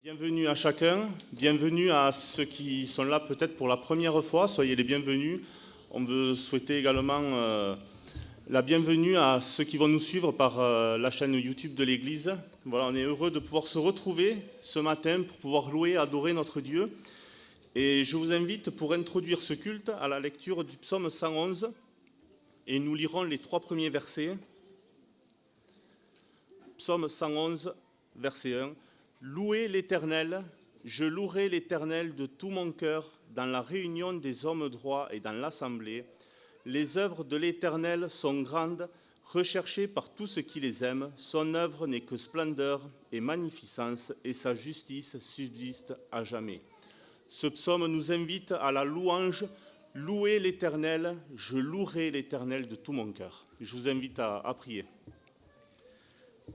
Bienvenue à chacun, bienvenue à ceux qui sont là peut-être pour la première fois, soyez les bienvenus. On veut souhaiter également la bienvenue à ceux qui vont nous suivre par la chaîne YouTube de l'Église. Voilà, on est heureux de pouvoir se retrouver ce matin pour pouvoir louer, adorer notre Dieu. Et je vous invite pour introduire ce culte à la lecture du psaume 111 et nous lirons les 3 premiers versets. Psaume 111, verset 1. Louez l'Éternel, je louerai l'Éternel de tout mon cœur dans la réunion des hommes droits et dans l'assemblée. Les œuvres de l'Éternel sont grandes, recherchées par tous ceux qui les aiment. Son œuvre n'est que splendeur et magnificence, et sa justice subsiste à jamais. Ce psaume nous invite à la louange. Louez l'Éternel, je louerai l'Éternel de tout mon cœur. Je vous invite à prier.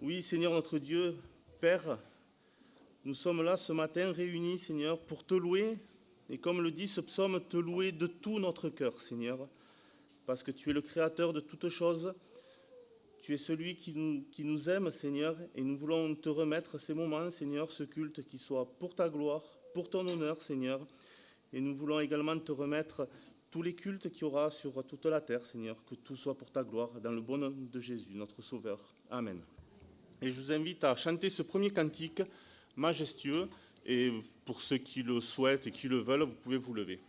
Oui, Seigneur notre Dieu, Père, nous sommes là ce matin réunis, Seigneur, pour te louer, et comme le dit ce psaume, te louer de tout notre cœur, Seigneur, parce que tu es le créateur de toutes choses, tu es celui qui nous aime, Seigneur, et nous voulons te remettre ces moments, Seigneur, ce culte qui soit pour ta gloire, pour ton honneur, Seigneur, et nous voulons également te remettre tous les cultes qu'il y aura sur toute la terre, Seigneur, que tout soit pour ta gloire, dans le bon nom de Jésus, notre Sauveur. Amen. Et je vous invite à chanter ce premier cantique majestueux, et pour ceux qui le souhaitent et qui le veulent, vous pouvez vous lever.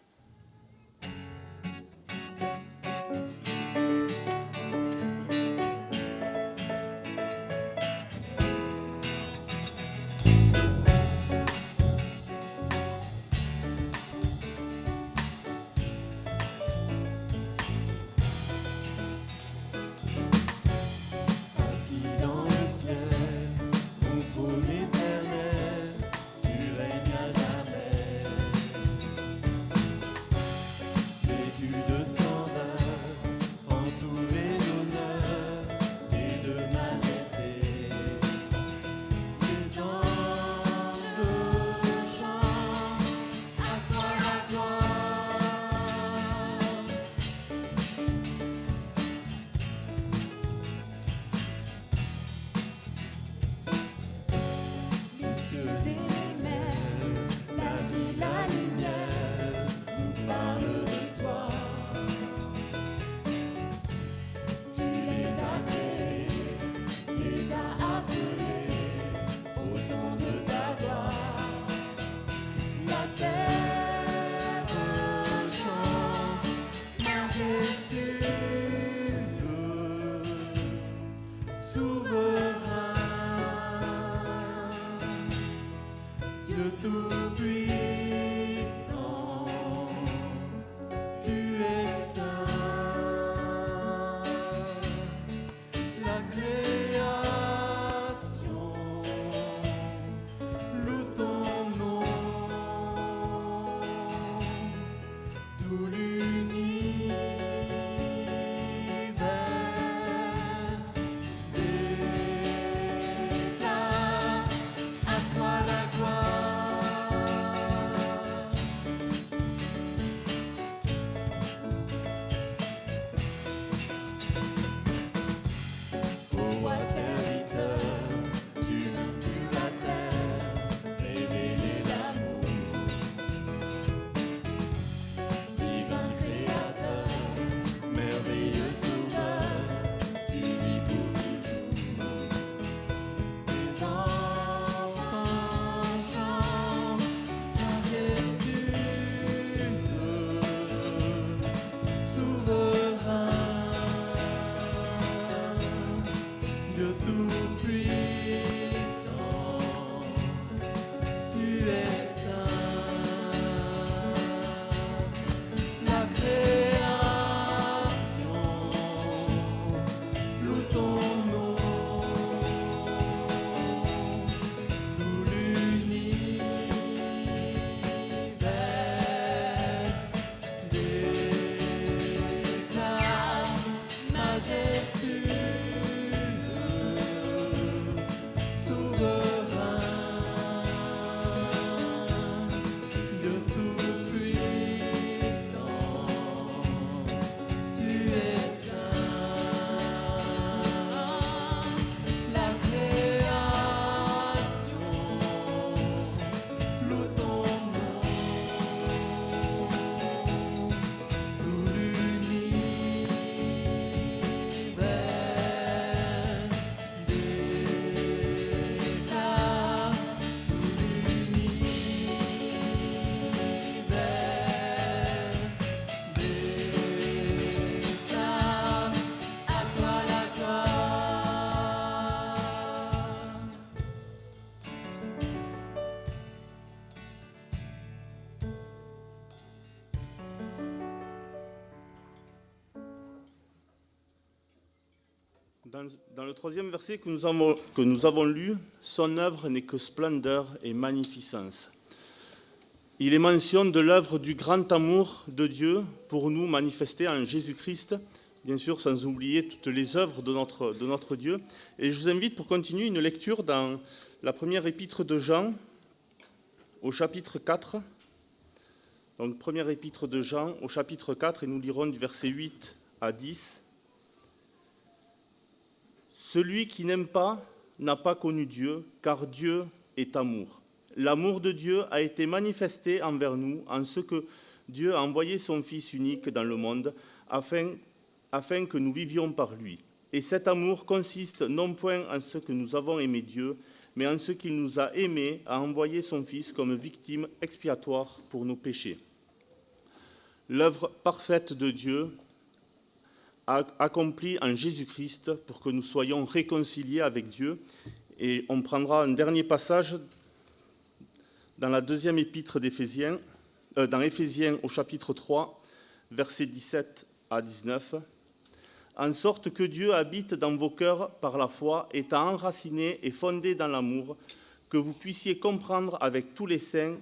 Dans le troisième verset que nous avons lu, son œuvre n'est que splendeur et magnificence. Il est mention de l'œuvre du grand amour de Dieu pour nous manifesté en Jésus-Christ, bien sûr sans oublier toutes les œuvres de notre Dieu. Et je vous invite pour continuer une lecture dans la première épître de Jean, au chapitre 4. Donc première épître de Jean, au chapitre 4, et nous lirons du verset 8 à 10. Celui qui n'aime pas n'a pas connu Dieu, car Dieu est amour. L'amour de Dieu a été manifesté envers nous en ce que Dieu a envoyé son Fils unique dans le monde afin que nous vivions par lui. Et cet amour consiste non point en ce que nous avons aimé Dieu, mais en ce qu'il nous a aimés, a envoyé son Fils comme victime expiatoire pour nos péchés. L'œuvre parfaite de Dieu accomplie en Jésus-Christ pour que nous soyons réconciliés avec Dieu. Et on prendra un dernier passage dans la deuxième épître d'Éphésiens, dans Éphésiens au chapitre 3, versets 17 à 19. En sorte que Dieu habite dans vos cœurs par la foi, étant enraciné et fondé dans l'amour, que vous puissiez comprendre avec tous les saints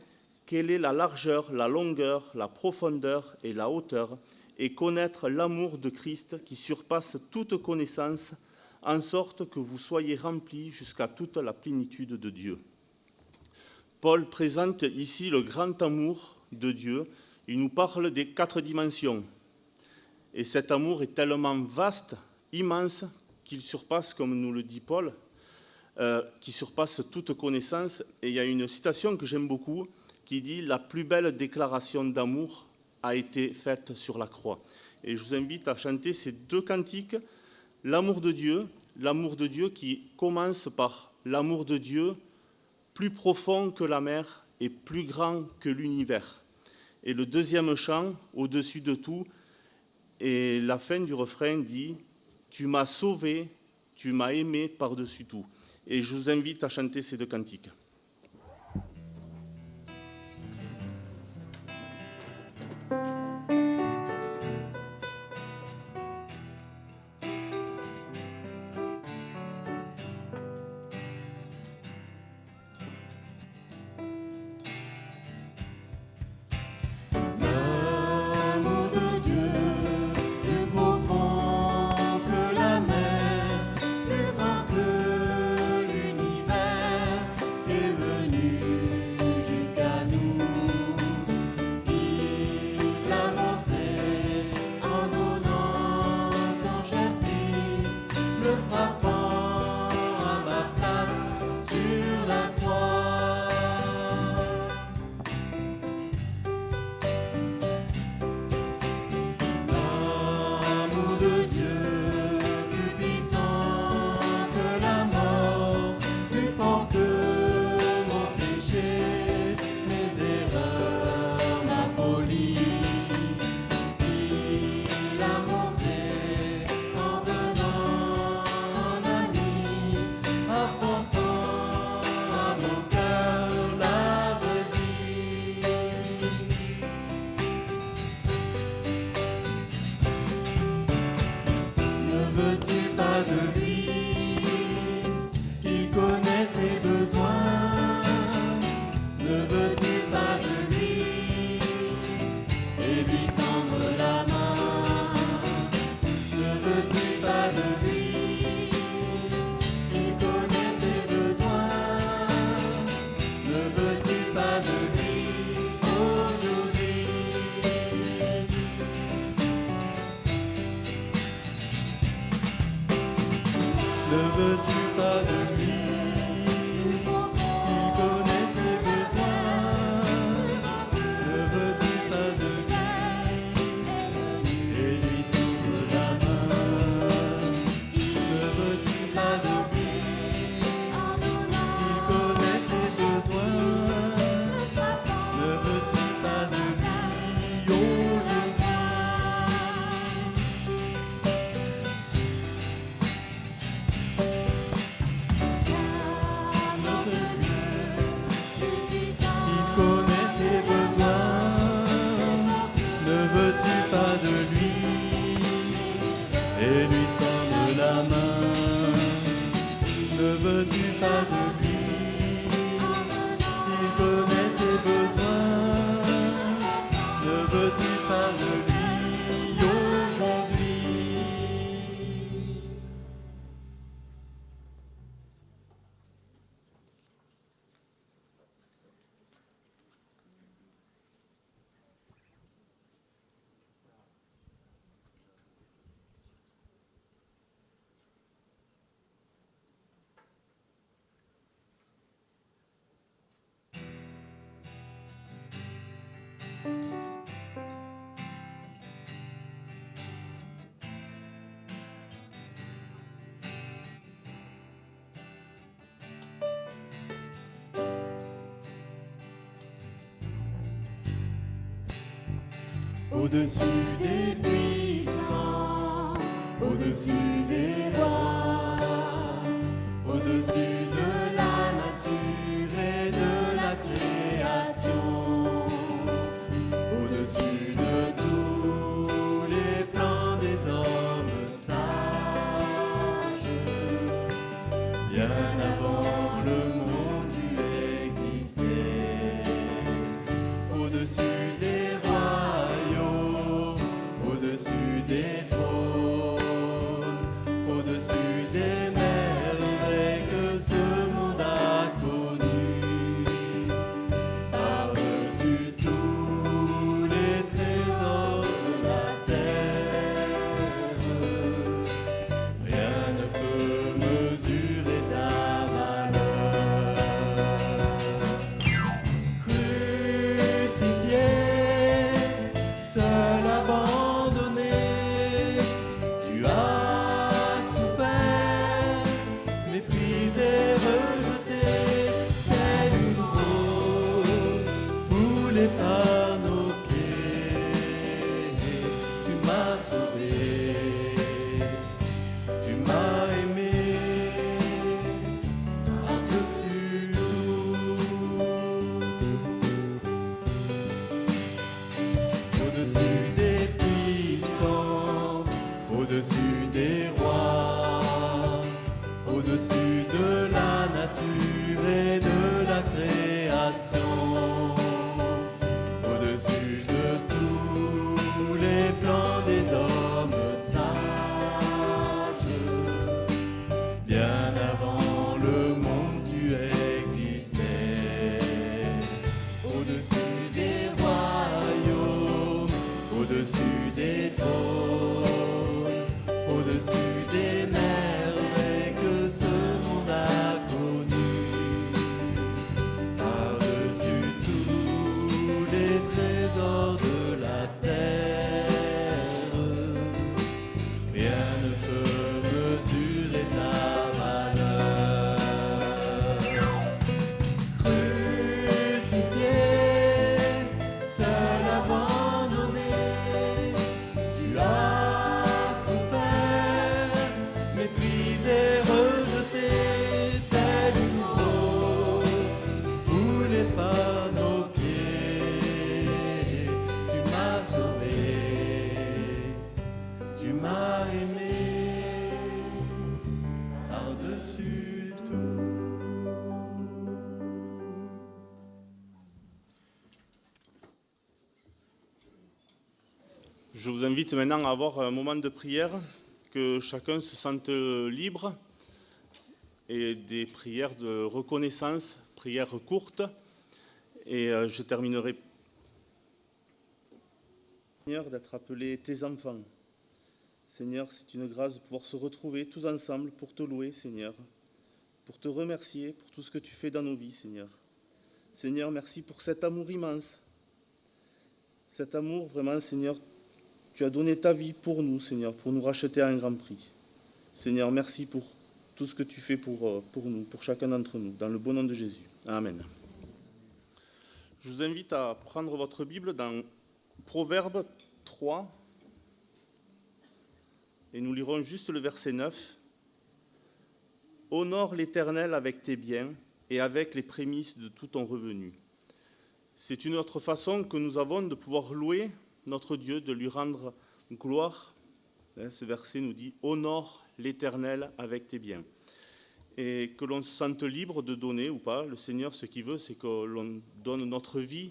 quelle est la largeur, la longueur, la profondeur et la hauteur, et connaître l'amour de Christ qui surpasse toute connaissance, en sorte que vous soyez remplis jusqu'à toute la plénitude de Dieu. Paul présente ici le grand amour de Dieu. Il nous parle des 4 dimensions. Et cet amour est tellement vaste, immense, qu'il surpasse, comme nous le dit Paul, qui surpasse toute connaissance. Et il y a une citation que j'aime beaucoup qui dit « La plus belle déclaration d'amour a été faite sur la croix ». Et je vous invite à chanter ces 2 cantiques, l'amour de Dieu qui commence par l'amour de Dieu, plus profond que la mer et plus grand que l'univers. Et le deuxième chant, au-dessus de tout, et la fin du refrain dit « Tu m'as sauvé, tu m'as aimé par-dessus tout ». Et je vous invite à chanter ces 2 cantiques. Plus grand que l'univers et veux-tu pas de lui? Il connaît tes besoins. Ne veux-tu pas de lui aujourd'hui? Au-dessus des puissances, au-dessus des rois, au-dessus de la nature et de la création, au-dessus de tous les plans des hommes sages, bien avant le monde tu existais, au-dessus des au-dessus des trônes, au-dessus des merveilles que ce monde a connues, par-dessus tous les trésors de la terre, rien ne peut mesurer ta valeur. Crucifié, seul abandonné, tu as souffert, méprisé, rejeté, tel une rose foulée par nos pieds. Tu m'as sauvé, tu m'as aimé, par-dessus tout. Au-dessus des puissances, au-dessus des rois, au-dessus de la nature et de la création, au-dessus de tous les plans des hommes sages, bien avant le monde tu existais, au-dessus des royaumes, au-dessus des trônes, au-dessus des merveilles que ce monde a connues, par-dessus tous les trésors de la terre, rien ne peut mesurer ta valeur. Crucifié, seul abandonné, tu as souffert, méprisé, rejeté, tel une rose foulée par nos pieds. Tu m'as sauvé, tu m'as aimé, par-dessus tout. Je vous invite maintenant à avoir un moment de prière, que chacun se sente libre, et des prières de reconnaissance, prières courtes. Et je terminerai, Seigneur, d'être appelés tes enfants. Seigneur, c'est une grâce de pouvoir se retrouver tous ensemble pour te louer, Seigneur, pour te remercier pour tout ce que tu fais dans nos vies, Seigneur. Seigneur, merci pour cet amour immense. Cet amour, vraiment, Seigneur, tu as donné ta vie pour nous, Seigneur, pour nous racheter à un grand prix. Seigneur, merci pour tout ce que tu fais pour nous, pour chacun d'entre nous, dans le beau nom de Jésus. Amen. Je vous invite à prendre votre Bible dans Proverbes 3, et nous lirons juste le verset 9. « Honore l'Éternel avec tes biens et avec les prémices de tout ton revenu. » C'est une autre façon que nous avons de pouvoir louer notre Dieu, de lui rendre gloire. Ce verset nous dit « Honore l'Éternel avec tes biens ». et que l'on se sente libre de donner ou pas. Le Seigneur, ce qu'il veut, c'est que l'on donne notre vie,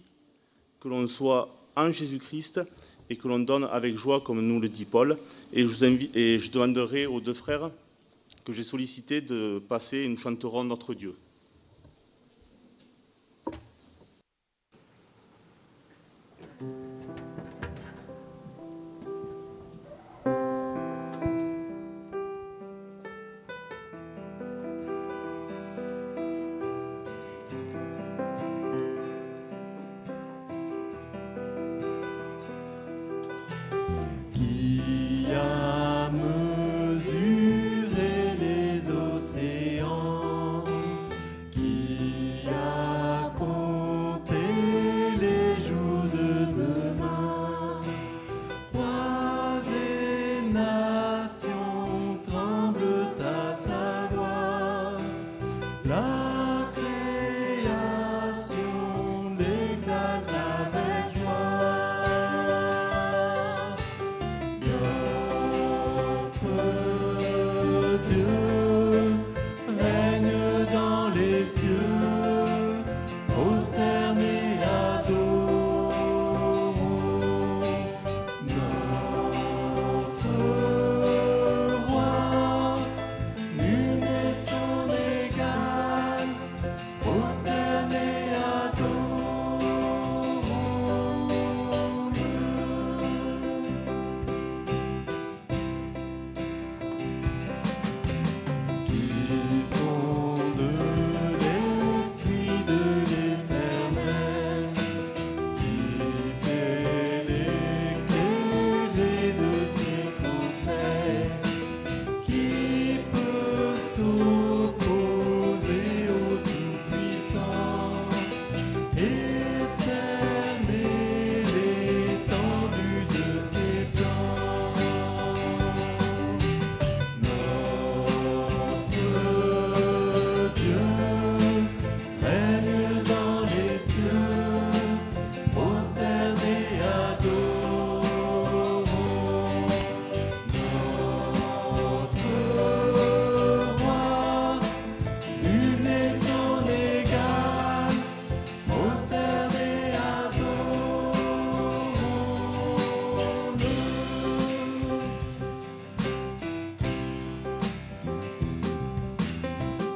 que l'on soit en Jésus-Christ et que l'on donne avec joie, comme nous le dit Paul. Et je demanderai aux 2 frères que j'ai sollicités de passer et nous chanterons notre Dieu. Qui a mesuré les océans, qui a compté les jours de demain, rois et nations tremblent à sa voix, la création l'exalte avec joie. Notre Dieu règne dans les cieux, prosterné adorons notre roi, nul n'est son égal, prosterné adorons-le. Qui sont de l'esprit de l'Éternel, qui sait l'éclairer de ses conseils, qui peut s'opposer au Tout-Puissant et cerner l'étendue de ses plans. Notre Dieu règne dans les cieux, prosterné adorons notre roi, nul n'est son égal, prosterné adorons-le.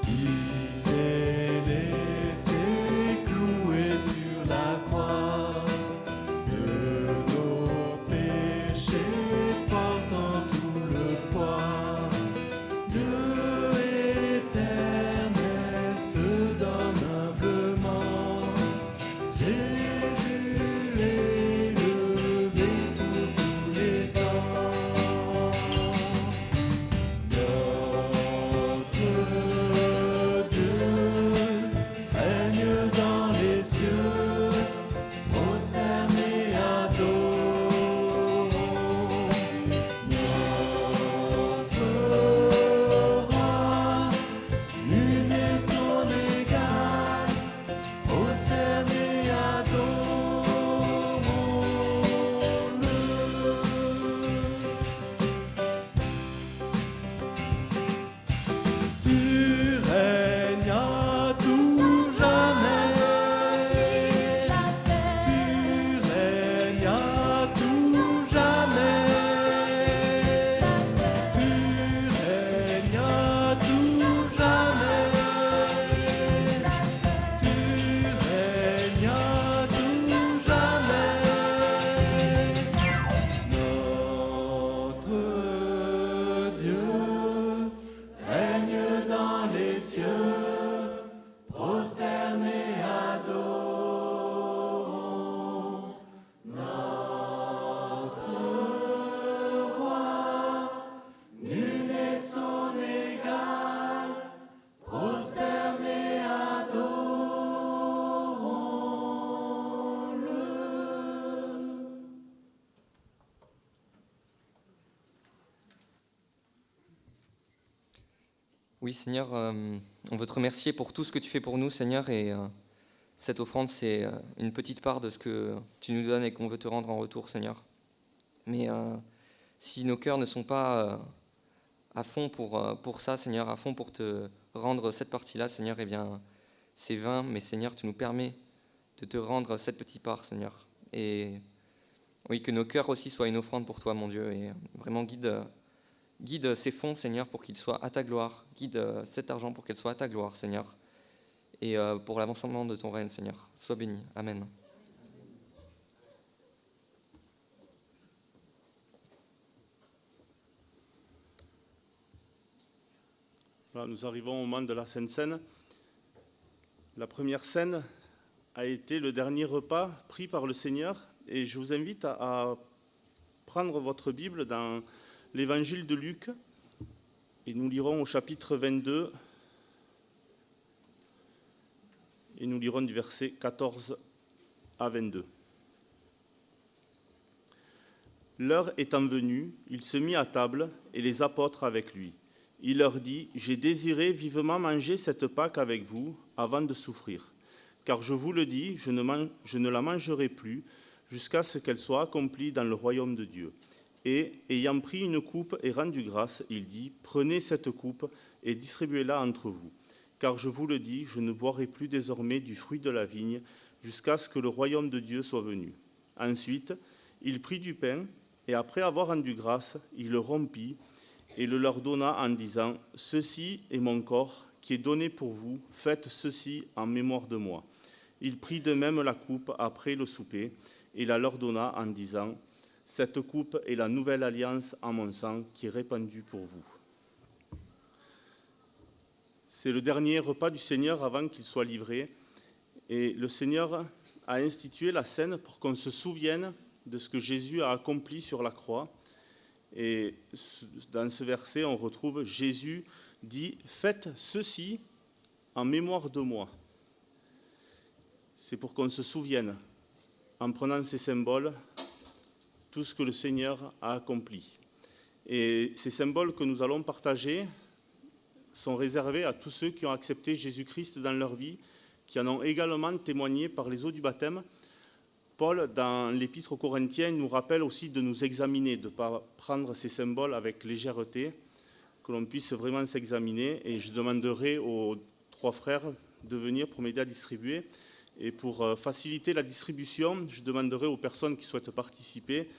Qui s'est laissé clouer sur la croix, de nos péchés portant tout le poids. Dieu éternel se donne humblement, Jésus élevé pour tous les temps. Notre Dieu règne dans les cieux, prosterné adorons notre roi, nul n'est son égal, prosterné adorons-le. Tu règnes à tout jamais. Tu règnes à tout jamais. Tu règnes à tout jamais. Tu règnes à tout jamais. Notre Dieu règne dans les cieux, prosterné adorons notre roi, nul n'est son égal, prosterné adorons-le. Oui, Seigneur, on veut te remercier pour tout ce que tu fais pour nous, Seigneur, et cette offrande, c'est une petite part de ce que tu nous donnes et qu'on veut te rendre en retour, Seigneur. Mais si nos cœurs ne sont pas à fond pour ça, Seigneur, à fond pour te rendre cette partie-là, Seigneur, eh bien, c'est vain, mais Seigneur, tu nous permets de te rendre cette petite part, Seigneur. Et oui, que nos cœurs aussi soient une offrande pour toi, mon Dieu, et vraiment guide ces fonds, Seigneur, pour qu'ils soient à ta gloire. Guide cet argent pour qu'elle soit à ta gloire, Seigneur. Et pour l'avancement de ton règne, Seigneur. Sois béni. Amen. Voilà, nous arrivons au moment de la Sainte Seine. La première scène a été le dernier repas pris par le Seigneur. Et je vous invite à prendre votre Bible dans l'Évangile de Luc. Et nous lirons au chapitre 22. Et nous lirons du verset 14 à 22. L'heure étant venue, il se mit à table et les apôtres avec lui. Il leur dit : « J'ai désiré vivement manger cette Pâque avec vous avant de souffrir. Car je vous le dis, je ne la mangerai plus jusqu'à ce qu'elle soit accomplie dans le royaume de Dieu. » Et, ayant pris une coupe et rendu grâce, il dit : « Prenez cette coupe et distribuez-la entre vous. Car je vous le dis, je ne boirai plus désormais du fruit de la vigne jusqu'à ce que le royaume de Dieu soit venu. » Ensuite, il prit du pain et après avoir rendu grâce, il le rompit et le leur donna en disant : « Ceci est mon corps qui est donné pour vous, faites ceci en mémoire de moi. » Il prit de même la coupe après le souper et la leur donna en disant : « Cette coupe est la nouvelle alliance en mon sang qui est répandue pour vous. » C'est le dernier repas du Seigneur avant qu'il soit livré. Et le Seigneur a institué la scène pour qu'on se souvienne de ce que Jésus a accompli sur la croix. Et dans ce verset, on retrouve Jésus dit : « Faites ceci en mémoire de moi. » C'est pour qu'on se souvienne, en prenant ces symboles, tout ce que le Seigneur a accompli. Et ces symboles que nous allons partager sont réservés à tous ceux qui ont accepté Jésus-Christ dans leur vie, qui en ont également témoigné par les eaux du baptême. Paul, dans l'Épître aux Corinthiens, nous rappelle aussi de nous examiner, de ne pas prendre ces symboles avec légèreté, que l'on puisse vraiment s'examiner. Et je demanderai aux 3 frères de venir pour m'aider à distribuer. Et pour faciliter la distribution, je demanderai aux personnes qui souhaitent participer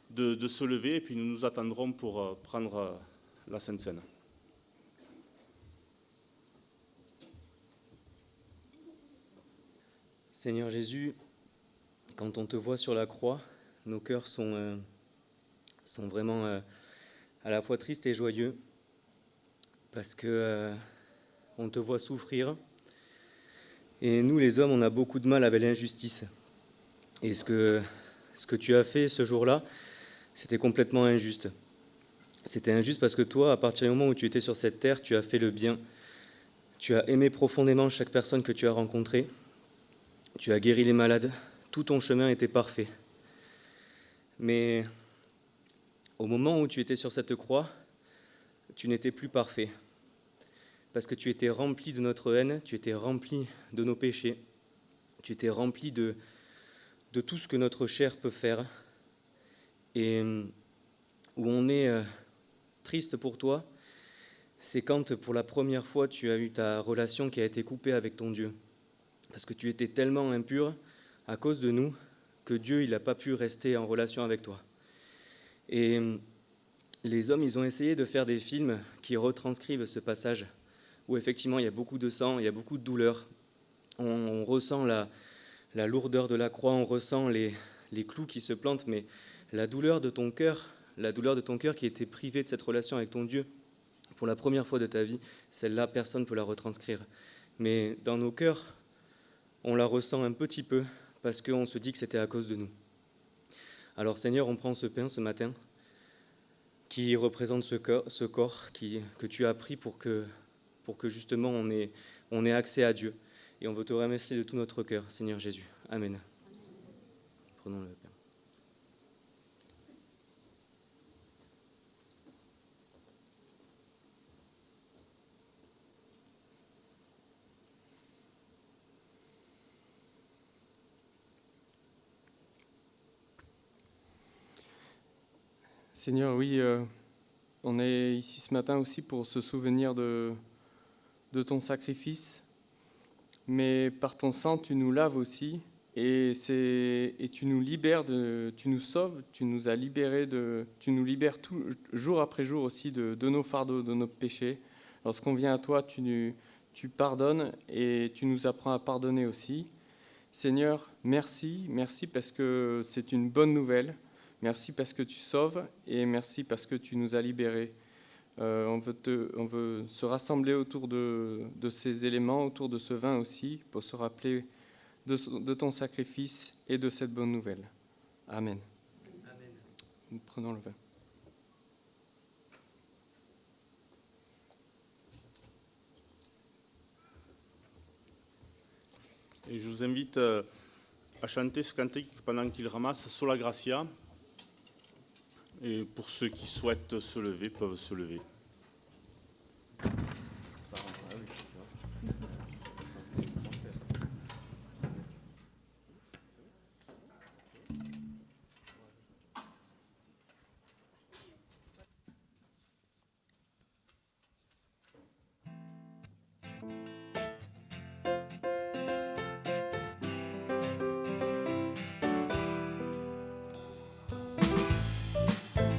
de se lever, et puis nous nous attendrons pour prendre la Sainte Seine. Seigneur Jésus, quand on te voit sur la croix, nos cœurs sont vraiment à la fois tristes et joyeux, parce que on te voit souffrir. Et nous, les hommes, on a beaucoup de mal avec l'injustice. Et ce que tu as fait ce jour-là, c'était complètement injuste. C'était injuste parce que toi, à partir du moment où tu étais sur cette terre, tu as fait le bien. Tu as aimé profondément chaque personne que tu as rencontrée. Tu as guéri les malades. Tout ton chemin était parfait. Mais au moment où tu étais sur cette croix, tu n'étais plus parfait. Parce que tu étais rempli de notre haine, tu étais rempli de nos péchés, tu étais rempli de tout ce que notre chair peut faire. Et où on est triste pour toi, c'est quand pour la première fois tu as eu ta relation qui a été coupée avec ton Dieu. Parce que tu étais tellement impur à cause de nous que Dieu il n'a pas pu rester en relation avec toi. Et les hommes, ils ont essayé de faire des films qui retranscrivent ce passage, où effectivement il y a beaucoup de sang, il y a beaucoup de douleur. On ressent la lourdeur de la croix, on ressent les clous qui se plantent, mais la douleur de ton cœur qui était privé de cette relation avec ton Dieu, pour la première fois de ta vie, celle-là, personne ne peut la retranscrire. Mais dans nos cœurs, on la ressent un petit peu, parce qu'on se dit que c'était à cause de nous. Alors Seigneur, on prend ce pain ce matin, qui représente ce corps que tu as pris pour que justement on ait accès à Dieu. Et on veut te remercier de tout notre cœur, Seigneur Jésus. Amen. Prenons le pain. Seigneur, oui, on est ici ce matin aussi pour se souvenir de de ton sacrifice, mais par ton sang, tu nous laves aussi, et tu nous libères, tu nous sauves, tu nous as libérés, tu nous libères jour après jour aussi de nos fardeaux, de nos péchés. Lorsqu'on vient à toi, tu pardonnes et tu nous apprends à pardonner aussi. Seigneur, merci parce que c'est une bonne nouvelle. Merci parce que tu sauves et merci parce que tu nous as libérés. On veut se rassembler autour de ces éléments, autour de ce vin aussi, pour se rappeler de ton sacrifice et de cette bonne nouvelle. Amen. Amen. Nous prenons le vin. Et je vous invite à chanter ce cantique pendant qu'il ramasse Sola Gracia. Et pour ceux qui souhaitent se lever, peuvent se lever.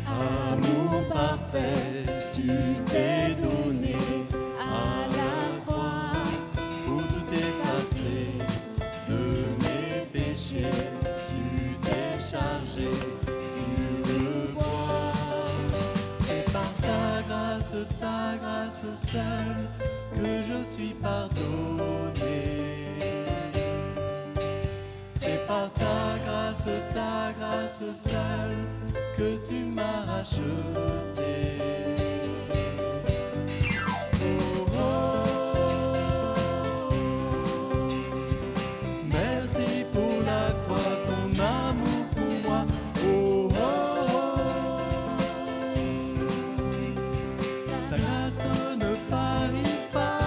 Amour parfait, tu t'es donné à la croix pour tout effacer de mes péchés. Tu t'es chargé sur le bois. C'est par ta grâce seule que je suis pardonné. C'est par ta grâce seule que tu m'as racheté. Oh, oh, merci pour la croix, ton amour pour moi. Oh, ta grâce ne faillit pas.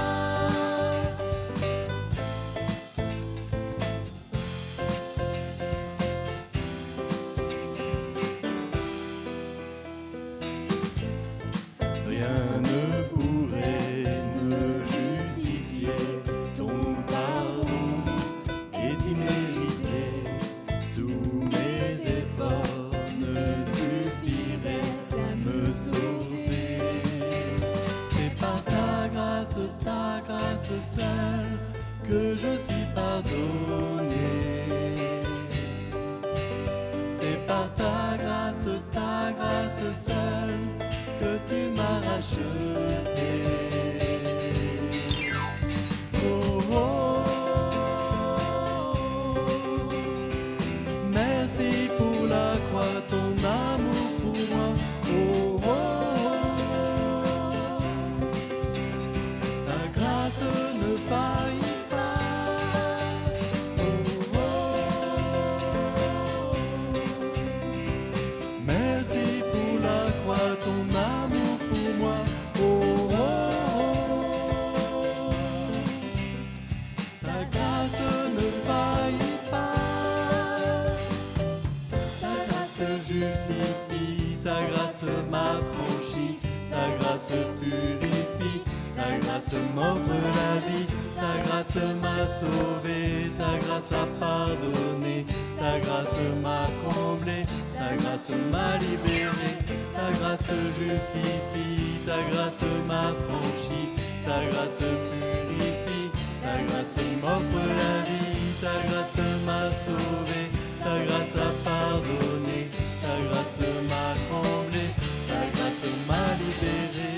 Rien ne pourrait me justifier, ton pardon est immérité. Tous mes efforts ne suffiraient à me sauver. C'est par ta grâce seule que je suis pardonné. C'est par ta grâce seule que tu m'as racheté. Oh, oh, merci pour la croix, ton amour pour moi. Oh, ta grâce ne faillit pas. Oh, merci pour la croix, ton amour pour moi. Oh, ta grâce ne faillit pas. Ta grâce justifie, ta grâce m'affranchit, ta grâce purifie, ta grâce m'offre la vie, ta grâce m'a sauvé, ta grâce a pardonné, ta grâce m'a comblé, ta grâce m'a libéré, ta grâce justifie, ta grâce m'affranchit, ta grâce purifie, ta grâce m'offre la vie, ta grâce m'a sauvé, ta grâce a pardonné, ta grâce m'a comblé, ta grâce m'a libéré.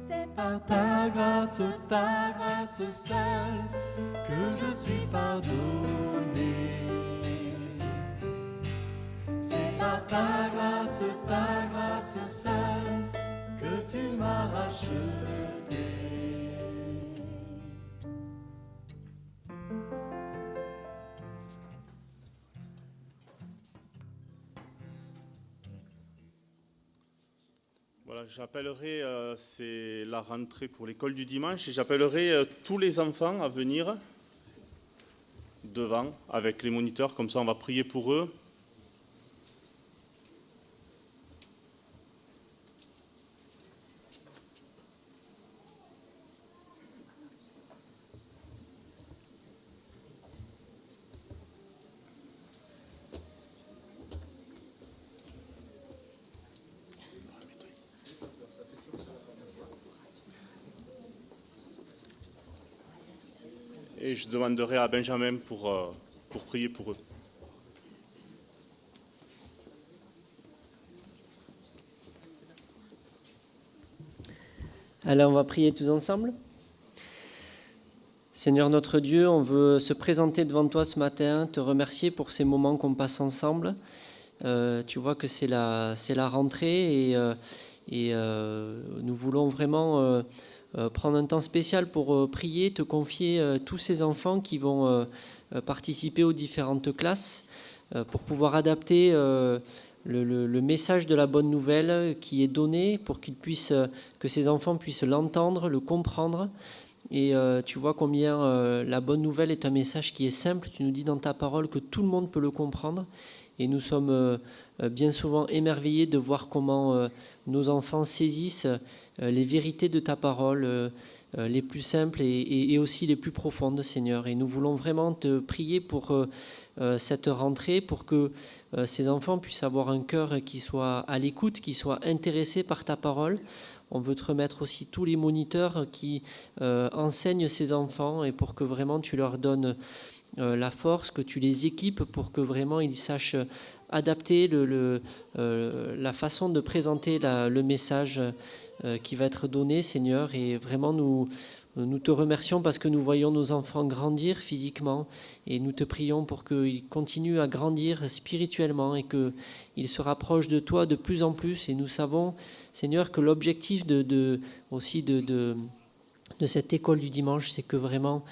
C'est par ta grâce seule que je suis pardonné. C'est par ta grâce seule que tu m'as racheté. Voilà, j'appellerai, c'est la rentrée pour l'école du dimanche, et j'appellerai tous les enfants à venir devant avec les moniteurs, comme ça on va prier pour eux. Et je demanderai à Benjamin pour prier pour eux. Alors on va prier tous ensemble. Seigneur notre Dieu, on veut se présenter devant toi ce matin, te remercier pour ces moments qu'on passe ensemble. Tu vois que c'est la rentrée et nous voulons vraiment prendre un temps spécial pour prier, te confier tous ces enfants qui vont participer aux différentes classes pour pouvoir adapter le message de la bonne nouvelle qui est donné pour que ces enfants puissent l'entendre, le comprendre. Et tu vois combien la bonne nouvelle est un message qui est simple. Tu nous dis dans ta parole que tout le monde peut le comprendre. Et nous sommes bien souvent émerveillés de voir comment nos enfants saisissent les vérités de ta parole, les plus simples et aussi les plus profondes, Seigneur. Et nous voulons vraiment te prier pour cette rentrée, pour que ces enfants puissent avoir un cœur qui soit à l'écoute, qui soit intéressé par ta parole. On veut te remettre aussi tous les moniteurs qui enseignent ces enfants et pour que vraiment tu leur donnes la force, que tu les équipes pour que vraiment ils sachent adapter la façon de présenter le message qui va être donné, Seigneur. Et vraiment, nous te remercions parce que nous voyons nos enfants grandir physiquement et nous te prions pour qu'ils continuent à grandir spirituellement et qu'ils se rapprochent de toi de plus en plus. Et nous savons, Seigneur, que l'objectif de cette école du dimanche, c'est que vraiment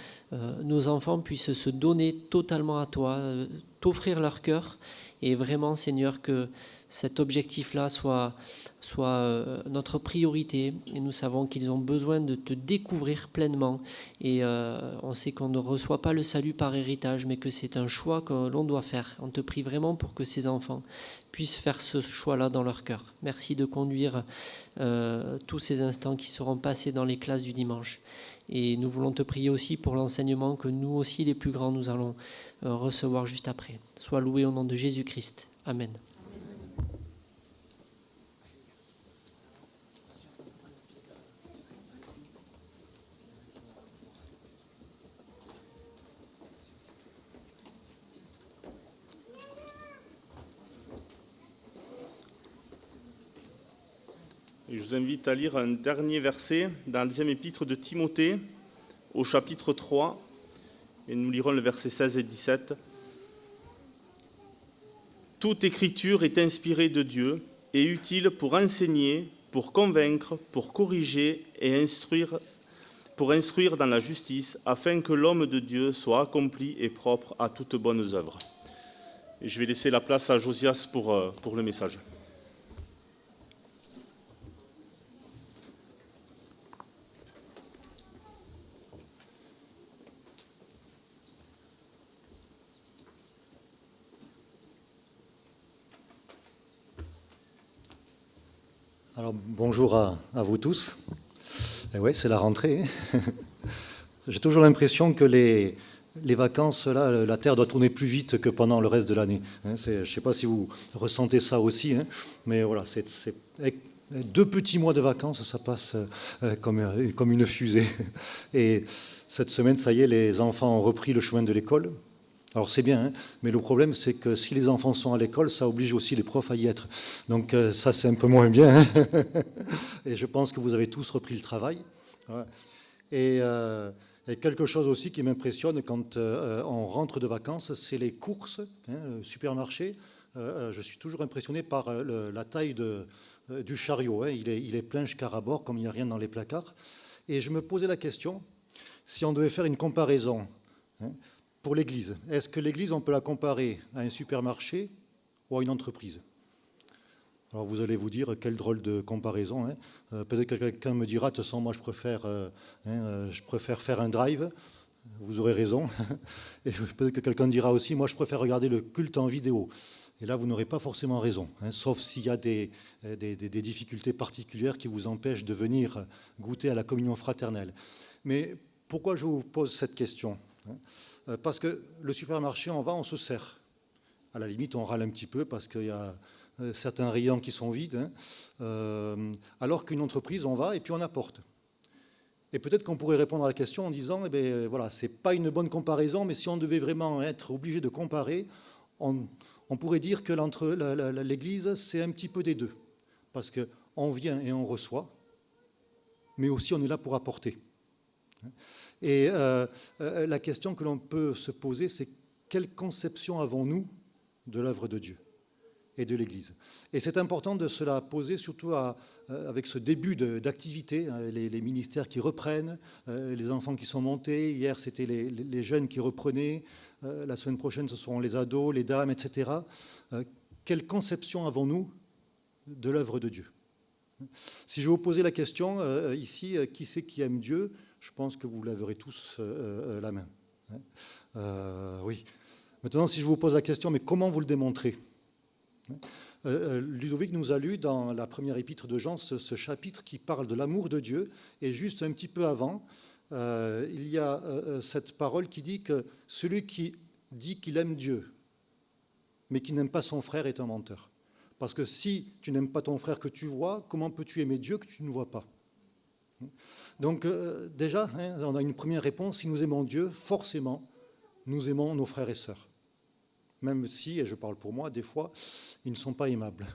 nos enfants puissent se donner totalement à toi, t'offrir leur cœur. Et vraiment, Seigneur, que cet objectif-là soit notre priorité. Et nous savons qu'ils ont besoin de te découvrir pleinement. Et on sait qu'on ne reçoit pas le salut par héritage, mais que c'est un choix que l'on doit faire. On te prie vraiment pour que ces enfants puissent faire ce choix-là dans leur cœur. Merci de conduire tous ces instants qui seront passés dans les classes du dimanche. Et nous voulons te prier aussi pour l'enseignement que nous aussi, les plus grands, nous allons recevoir juste après. Sois loué au nom de Jésus-Christ. Amen. Et je vous invite à lire un dernier verset dans la deuxième épître de Timothée, au chapitre 3, et nous lirons le verset 16 et 17. « Toute écriture est inspirée de Dieu et utile pour enseigner, pour convaincre, pour corriger et pour instruire dans la justice, afin que l'homme de Dieu soit accompli et propre à toutes bonnes œuvres. » Et je vais laisser la place à Josias pour le message. Alors bonjour à vous tous. Et ouais, c'est la rentrée. J'ai toujours l'impression que les vacances, là, la Terre doit tourner plus vite que pendant le reste de l'année. Je ne sais pas si vous ressentez ça aussi, mais voilà, avec 2 petits mois de vacances, ça passe comme une fusée. Et cette semaine, ça y est, les enfants ont repris le chemin de l'école. Alors c'est bien, mais le problème c'est que si les enfants sont à l'école, ça oblige aussi les profs à y être. Donc ça c'est un peu moins bien. Et je pense que vous avez tous repris le travail. Et quelque chose aussi qui m'impressionne quand on rentre de vacances, c'est les courses, le supermarché. Je suis toujours impressionné par la taille du chariot. Il est plein jusqu'à ras-bord, comme il n'y a rien dans les placards. Et je me posais la question, si on devait faire une comparaison pour l'Église, est-ce que l'Église, on peut la comparer à un supermarché ou à une entreprise? Alors vous allez vous dire, quelle drôle de comparaison. Peut-être que quelqu'un me dira, de toute façon, moi je préfère faire un drive. Vous aurez raison. Et peut-être que quelqu'un dira aussi, moi je préfère regarder le culte en vidéo. Et là, vous n'aurez pas forcément raison, sauf s'il y a des difficultés particulières qui vous empêchent de venir goûter à la communion fraternelle. Mais pourquoi je vous pose cette question? Parce que le supermarché, on se sert. À la limite, on râle un petit peu parce qu'il y a certains rayons qui sont vides. Alors qu'une entreprise, on va et puis on apporte. Et peut-être qu'on pourrait répondre à la question en disant, eh bien, voilà, ce n'est pas une bonne comparaison, mais si on devait vraiment être obligé de comparer, on pourrait dire que l'Église, c'est un petit peu des deux. Parce qu'on vient et on reçoit, mais aussi on est là pour apporter. Et la question que l'on peut se poser, c'est quelle conception avons-nous de l'œuvre de Dieu et de l'Église? Et c'est important de se la poser surtout avec ce début d'activité, les ministères qui reprennent, les enfants qui sont montés. Hier, c'était les jeunes qui reprenaient. La semaine prochaine, ce seront les ados, les dames, etc. Quelle conception avons-nous de l'œuvre de Dieu? Si je vous posais la question ici, qui c'est qui aime Dieu? Je pense que vous lèverez tous la main. Oui. Maintenant, si je vous pose la question, mais comment vous le démontrez? Ludovic nous a lu dans la première épître de Jean ce chapitre qui parle de l'amour de Dieu. Et juste un petit peu avant, il y a cette parole qui dit que celui qui dit qu'il aime Dieu, mais qui n'aime pas son frère est un menteur. Parce que si tu n'aimes pas ton frère que tu vois, comment peux-tu aimer Dieu que tu ne vois pas? Donc déjà, on a une première réponse. Si nous aimons Dieu, forcément, nous aimons nos frères et sœurs. Même si, et je parle pour moi, des fois, ils ne sont pas aimables.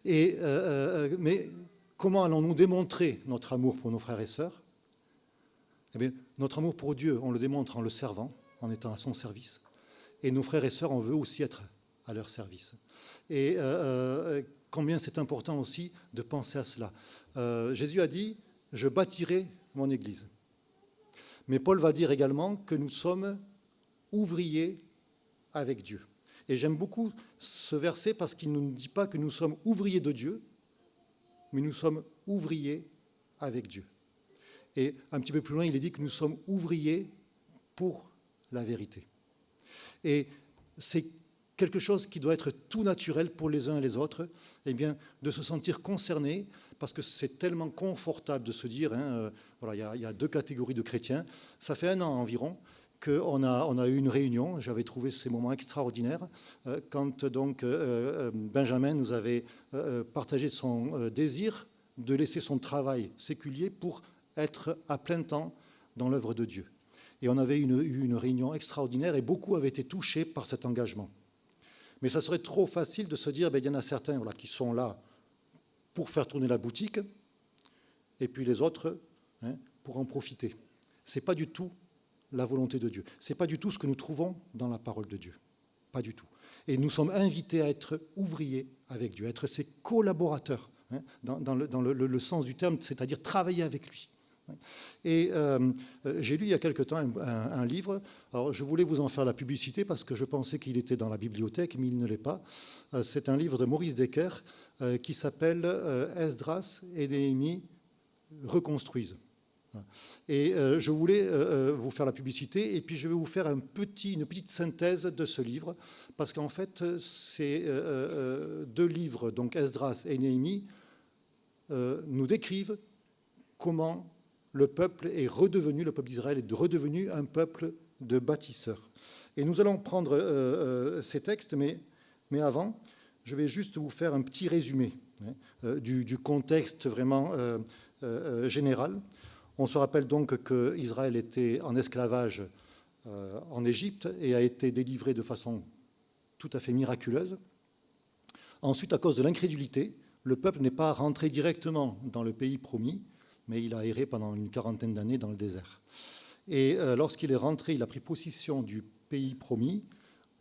Mais comment allons-nous démontrer notre amour pour nos frères et sœurs? Eh bien, notre amour pour Dieu, on le démontre en le servant, en étant à son service. Et nos frères et sœurs, on veut aussi être à leur service. Et combien c'est important aussi de penser à cela. Jésus a dit, je bâtirai mon Église. Mais Paul va dire également que nous sommes ouvriers avec Dieu. Et j'aime beaucoup ce verset parce qu'il ne nous dit pas que nous sommes ouvriers de Dieu, mais nous sommes ouvriers avec Dieu. Et un petit peu plus loin, il est dit que nous sommes ouvriers pour la vérité. Et c'est quelque chose qui doit être tout naturel pour les uns et les autres, eh bien, de se sentir concerné, parce que c'est tellement confortable de se dire, voilà, il y a deux catégories de chrétiens. Ça fait 1 an environ qu'on a eu une réunion. J'avais trouvé ces moments extraordinaires quand donc Benjamin nous avait partagé son désir de laisser son travail séculier pour être à plein temps dans l'œuvre de Dieu. Et on avait eu une réunion extraordinaire et beaucoup avaient été touchés par cet engagement. Mais ça serait trop facile de se dire, il y en a certains qui sont là pour faire tourner la boutique et puis les autres pour en profiter. Ce n'est pas du tout la volonté de Dieu. Ce n'est pas du tout ce que nous trouvons dans la parole de Dieu. Pas du tout. Et nous sommes invités à être ouvriers avec Dieu, à être ses collaborateurs, dans le sens du terme, c'est-à-dire travailler avec lui. Et j'ai lu il y a quelque temps un livre. Alors je voulais vous en faire la publicité parce que je pensais qu'il était dans la bibliothèque, mais il ne l'est pas. C'est un livre de Maurice Decker qui s'appelle Esdras et Néhémie reconstruisent. Et je voulais vous faire la publicité et puis je vais vous faire une petite synthèse de ce livre parce qu'en fait ces 2 livres, donc Esdras et Néhémie, nous décrivent comment le peuple d'Israël est redevenu un peuple de bâtisseurs. Et nous allons prendre ces textes, mais avant, je vais juste vous faire un petit résumé du contexte vraiment général. On se rappelle donc qu'Israël était en esclavage en Égypte et a été délivré de façon tout à fait miraculeuse. Ensuite, à cause de l'incrédulité, le peuple n'est pas rentré directement dans le pays promis, mais il a erré pendant une 40aine d'années dans le désert. Et lorsqu'il est rentré, il a pris possession du pays promis.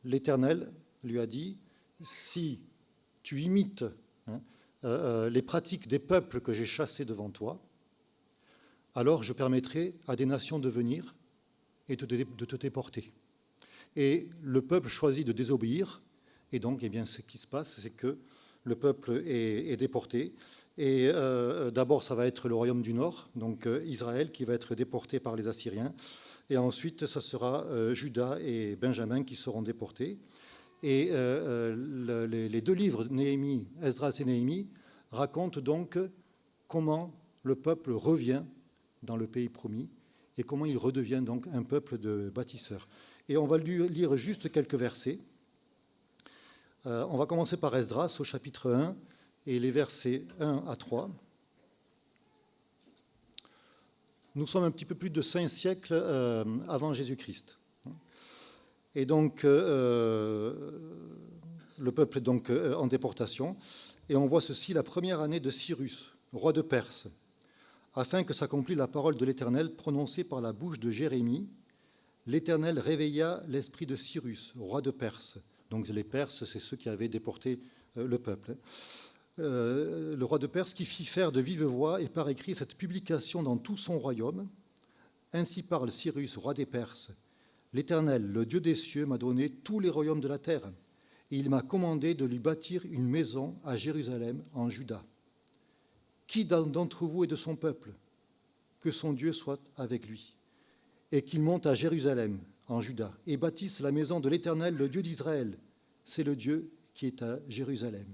L'Éternel lui a dit, si tu imites les pratiques des peuples que j'ai chassés devant toi, alors je permettrai à des nations de venir et de te déporter. Et le peuple choisit de désobéir, et donc ce qui se passe, c'est que le peuple est déporté. Et d'abord, ça va être le royaume du Nord, donc Israël, qui va être déporté par les Assyriens. Et ensuite, ça sera Juda et Benjamin qui seront déportés. Et les 2 livres, Néhémie, Esdras et Néhémie, racontent donc comment le peuple revient dans le pays promis et comment il redevient donc un peuple de bâtisseurs. Et on va lire juste quelques versets. On va commencer par Esdras au chapitre 1 et les versets 1 à 3. nous sommes un petit peu plus de 5 siècles avant Jésus-Christ. Et donc, le peuple est donc en déportation. Et on voit ceci, la première année de Cyrus, roi de Perse, afin que s'accomplisse la parole de l'Éternel prononcée par la bouche de Jérémie. L'Éternel réveilla l'esprit de Cyrus, roi de Perse. Donc les Perses, c'est ceux qui avaient déporté le peuple. Le roi de Perse qui fit faire de vive voix et par écrit cette publication dans tout son royaume. Ainsi parle Cyrus, roi des Perses. L'Éternel, le Dieu des cieux, m'a donné tous les royaumes de la terre, et il m'a commandé de lui bâtir une maison à Jérusalem, en Juda. Qui d'entre vous est de son peuple? Que son Dieu soit avec lui, et qu'il monte à Jérusalem, en Juda, et bâtisse la maison de l'Éternel, le Dieu d'Israël. C'est le Dieu qui est à Jérusalem.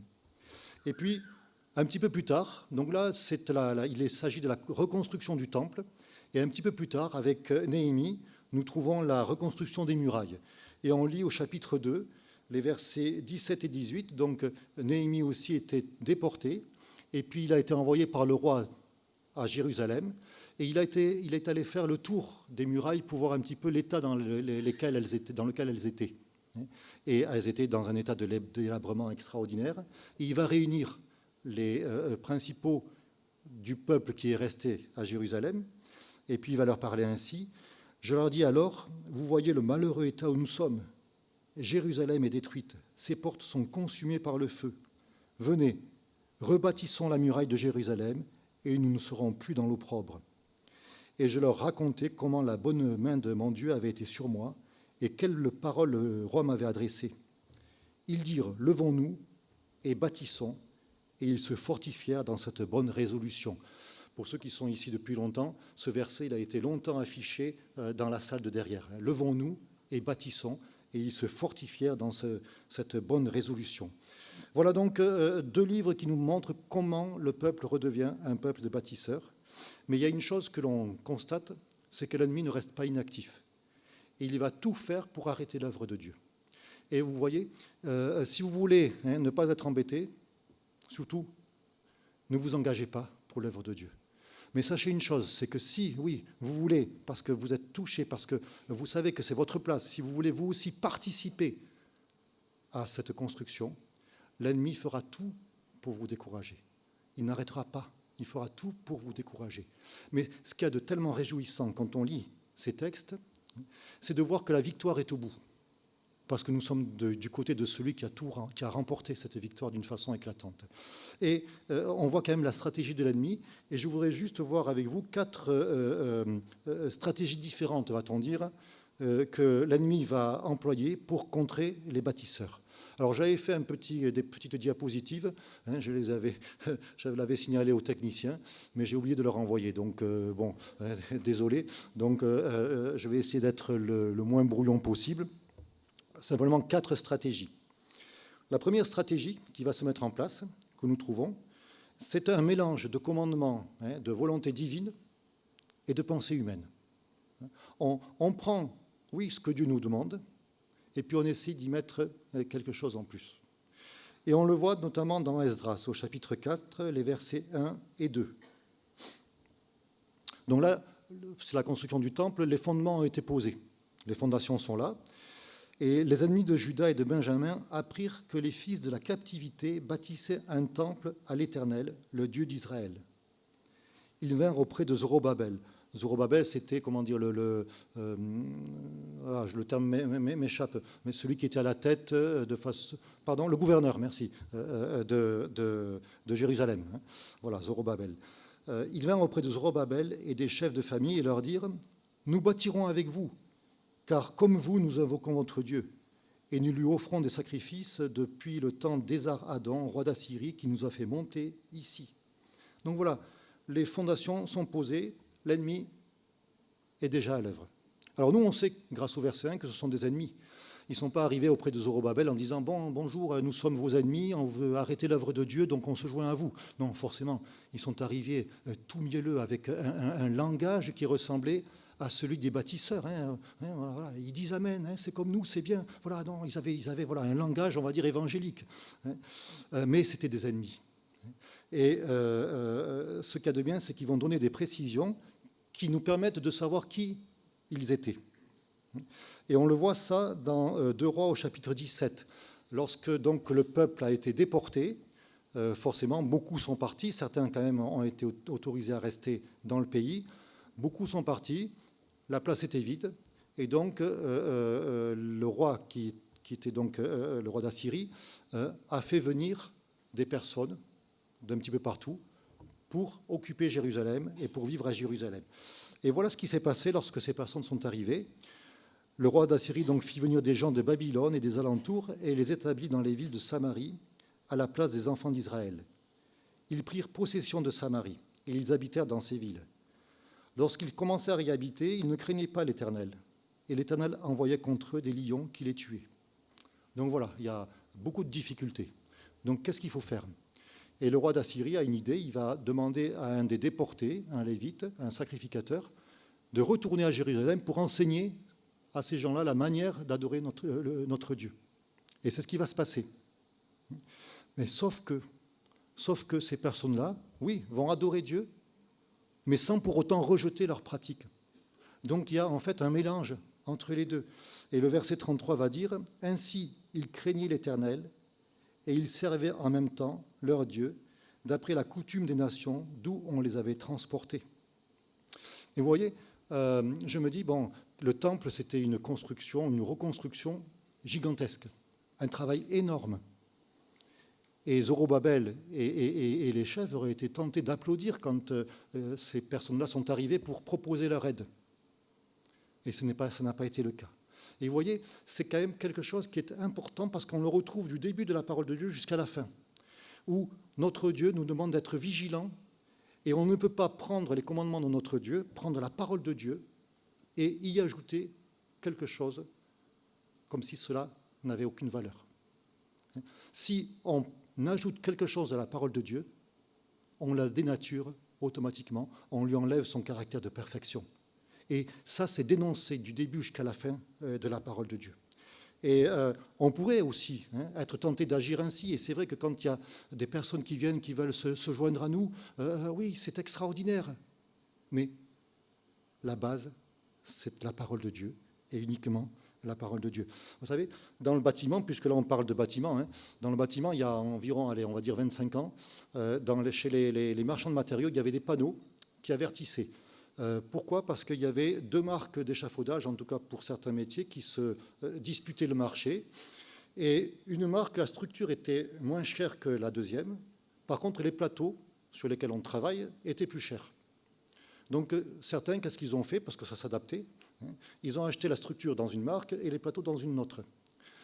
Et puis, un petit peu plus tard, donc là, il s'agit de la reconstruction du temple, et un petit peu plus tard, avec Néhémie, nous trouvons la reconstruction des murailles. Et on lit au chapitre 2, les versets 17 et 18, donc Néhémie aussi était déporté, et puis il a été envoyé par le roi à Jérusalem, et il est allé faire le tour des murailles pour voir un petit peu l'état dans lequel elles étaient. Et elles étaient dans un état de délabrement extraordinaire. Et il va réunir les principaux du peuple qui est resté à Jérusalem, et puis il va leur parler ainsi. Je leur dis alors, vous voyez le malheureux état où nous sommes. Jérusalem est détruite, ses portes sont consumées par le feu. Venez, rebâtissons la muraille de Jérusalem, et nous ne serons plus dans l'opprobre. Et je leur racontai comment la bonne main de mon Dieu avait été sur moi, et quelle parole le roi m'avait adressée. Ils dirent, levons-nous et bâtissons, et ils se fortifièrent dans cette bonne résolution. Pour ceux qui sont ici depuis longtemps, ce verset il a été longtemps affiché dans la salle de derrière. Levons-nous et bâtissons, et ils se fortifièrent dans cette bonne résolution. Voilà donc 2 livres qui nous montrent comment le peuple redevient un peuple de bâtisseurs. Mais il y a une chose que l'on constate, c'est que l'ennemi ne reste pas inactif. Et il va tout faire pour arrêter l'œuvre de Dieu. Et vous voyez, si vous voulez ne pas être embêté, surtout, ne vous engagez pas pour l'œuvre de Dieu. Mais sachez une chose, c'est que si, oui, vous voulez, parce que vous êtes touché, parce que vous savez que c'est votre place, si vous voulez vous aussi participer à cette construction, l'ennemi fera tout pour vous décourager. Il n'arrêtera pas, il fera tout pour vous décourager. Mais ce qu'il y a de tellement réjouissant quand on lit ces textes, c'est de voir que la victoire est au bout. Parce que nous sommes du côté de celui qui a remporté cette victoire d'une façon éclatante. Et on voit quand même la stratégie de l'ennemi. Et je voudrais juste voir avec vous 4 stratégies différentes, va-t-on dire, que l'ennemi va employer pour contrer les bâtisseurs. Alors j'avais fait des petites diapositives, je l'avais signalé aux techniciens, mais j'ai oublié de leur envoyer, donc désolé. Donc je vais essayer d'être le moins brouillon possible. Simplement 4 stratégies. La première stratégie qui va se mettre en place, que nous trouvons, c'est un mélange de commandements, de volonté divine et de pensée humaine. On prend, oui, ce que Dieu nous demande, et puis on essaie d'y mettre quelque chose en plus. Et on le voit notamment dans Esdras, au chapitre 4, les versets 1 et 2. Donc là, c'est la construction du temple, les fondements ont été posés. Les fondations sont là. Et les ennemis de Juda et de Benjamin apprirent que les fils de la captivité bâtissaient un temple à l'Éternel, le Dieu d'Israël. Ils vinrent auprès de Zorobabel. Zorobabel, c'était, le terme m'échappe, mais celui qui était à la tête le gouverneur, merci, de Jérusalem. Voilà, Zorobabel. Ils vinrent auprès de Zorobabel et des chefs de famille et leur dirent, « Nous bâtirons avec vous, car comme vous, nous invoquons votre Dieu, et nous lui offrons des sacrifices depuis le temps d'Ésar-Haddon, roi d'Assyrie, qui nous a fait monter ici. » Donc voilà, les fondations sont posées, l'ennemi est déjà à l'œuvre. Alors nous, on sait, grâce au verset 1, que ce sont des ennemis. Ils ne sont pas arrivés auprès de Zorobabel en disant « Bonjour, nous sommes vos ennemis, on veut arrêter l'œuvre de Dieu, donc on se joint à vous. » Non, forcément, ils sont arrivés tout mielleux avec un langage qui ressemblait à celui des bâtisseurs. Voilà. Ils disent Amen, c'est comme nous, c'est bien. Voilà, non, ils avaient un langage, on va dire, évangélique. Mais c'était des ennemis. Et ce qu'il y a de bien, c'est qu'ils vont donner des précisions qui nous permettent de savoir qui ils étaient. Et on le voit ça dans 2 Rois au chapitre 17. Lorsque donc le peuple a été déporté, forcément beaucoup sont partis, certains quand même ont été autorisés à rester dans le pays, beaucoup sont partis, la place était vide, et donc le roi qui était donc le roi d'Assyrie, a fait venir des personnes d'un petit peu partout pour occuper Jérusalem et pour vivre à Jérusalem. Et voilà ce qui s'est passé lorsque ces personnes sont arrivées. Le roi d'Assyrie donc fit venir des gens de Babylone et des alentours et les établit dans les villes de Samarie à la place des enfants d'Israël. Ils prirent possession de Samarie et ils habitèrent dans ces villes. Lorsqu'ils commencèrent à y habiter, ils ne craignaient pas l'Éternel. Et l'Éternel envoyait contre eux des lions qui les tuaient. Donc voilà, il y a beaucoup de difficultés. Donc qu'est-ce qu'il faut faire? Et le roi d'Assyrie a une idée, il va demander à un des déportés, un lévite, un sacrificateur, de retourner à Jérusalem pour enseigner à ces gens-là la manière d'adorer notre Dieu. Et c'est ce qui va se passer. Mais sauf que ces personnes-là, oui, vont adorer Dieu, mais sans pour autant rejeter leurs pratiques. Donc il y a en fait un mélange entre les deux. Et le verset 33 va dire « Ainsi, ils craignaient l'Éternel, et ils servaient en même temps leur Dieu, d'après la coutume des nations d'où on les avait transportés. » Et vous voyez, je me dis, bon, le temple, c'était une construction, une reconstruction gigantesque, un travail énorme. Et Zorobabel et les chefs auraient été tentés d'applaudir quand ces personnes-là sont arrivées pour proposer leur aide. Et ça n'a pas été le cas. Et vous voyez, c'est quand même quelque chose qui est important parce qu'on le retrouve du début de la parole de Dieu jusqu'à la fin, où notre Dieu nous demande d'être vigilants et on ne peut pas prendre les commandements de notre Dieu, prendre la parole de Dieu et y ajouter quelque chose comme si cela n'avait aucune valeur. Si on ajoute quelque chose à la parole de Dieu, on la dénature automatiquement, on lui enlève son caractère de perfection. Et ça, c'est dénoncé du début jusqu'à la fin de la parole de Dieu. Et on pourrait aussi être tenté d'agir ainsi. Et c'est vrai que quand il y a des personnes qui viennent, qui veulent se joindre à nous, oui, c'est extraordinaire. Mais la base, c'est la parole de Dieu, et uniquement la parole de Dieu. Vous savez, dans le bâtiment, puisque là on parle de bâtiment, dans le bâtiment, il y a environ, allez, on va dire 25 ans, chez les marchands de matériaux, il y avait des panneaux qui avertissaient. Pourquoi? Parce qu'il y avait 2 marques d'échafaudage, en tout cas pour certains métiers, qui se disputaient le marché. Et une marque, la structure était moins chère que la deuxième. Par contre, les plateaux sur lesquels on travaille étaient plus chers. Donc certains, qu'est-ce qu'ils ont fait? Parce que ça s'adaptait. Ils ont acheté la structure dans une marque et les plateaux dans une autre.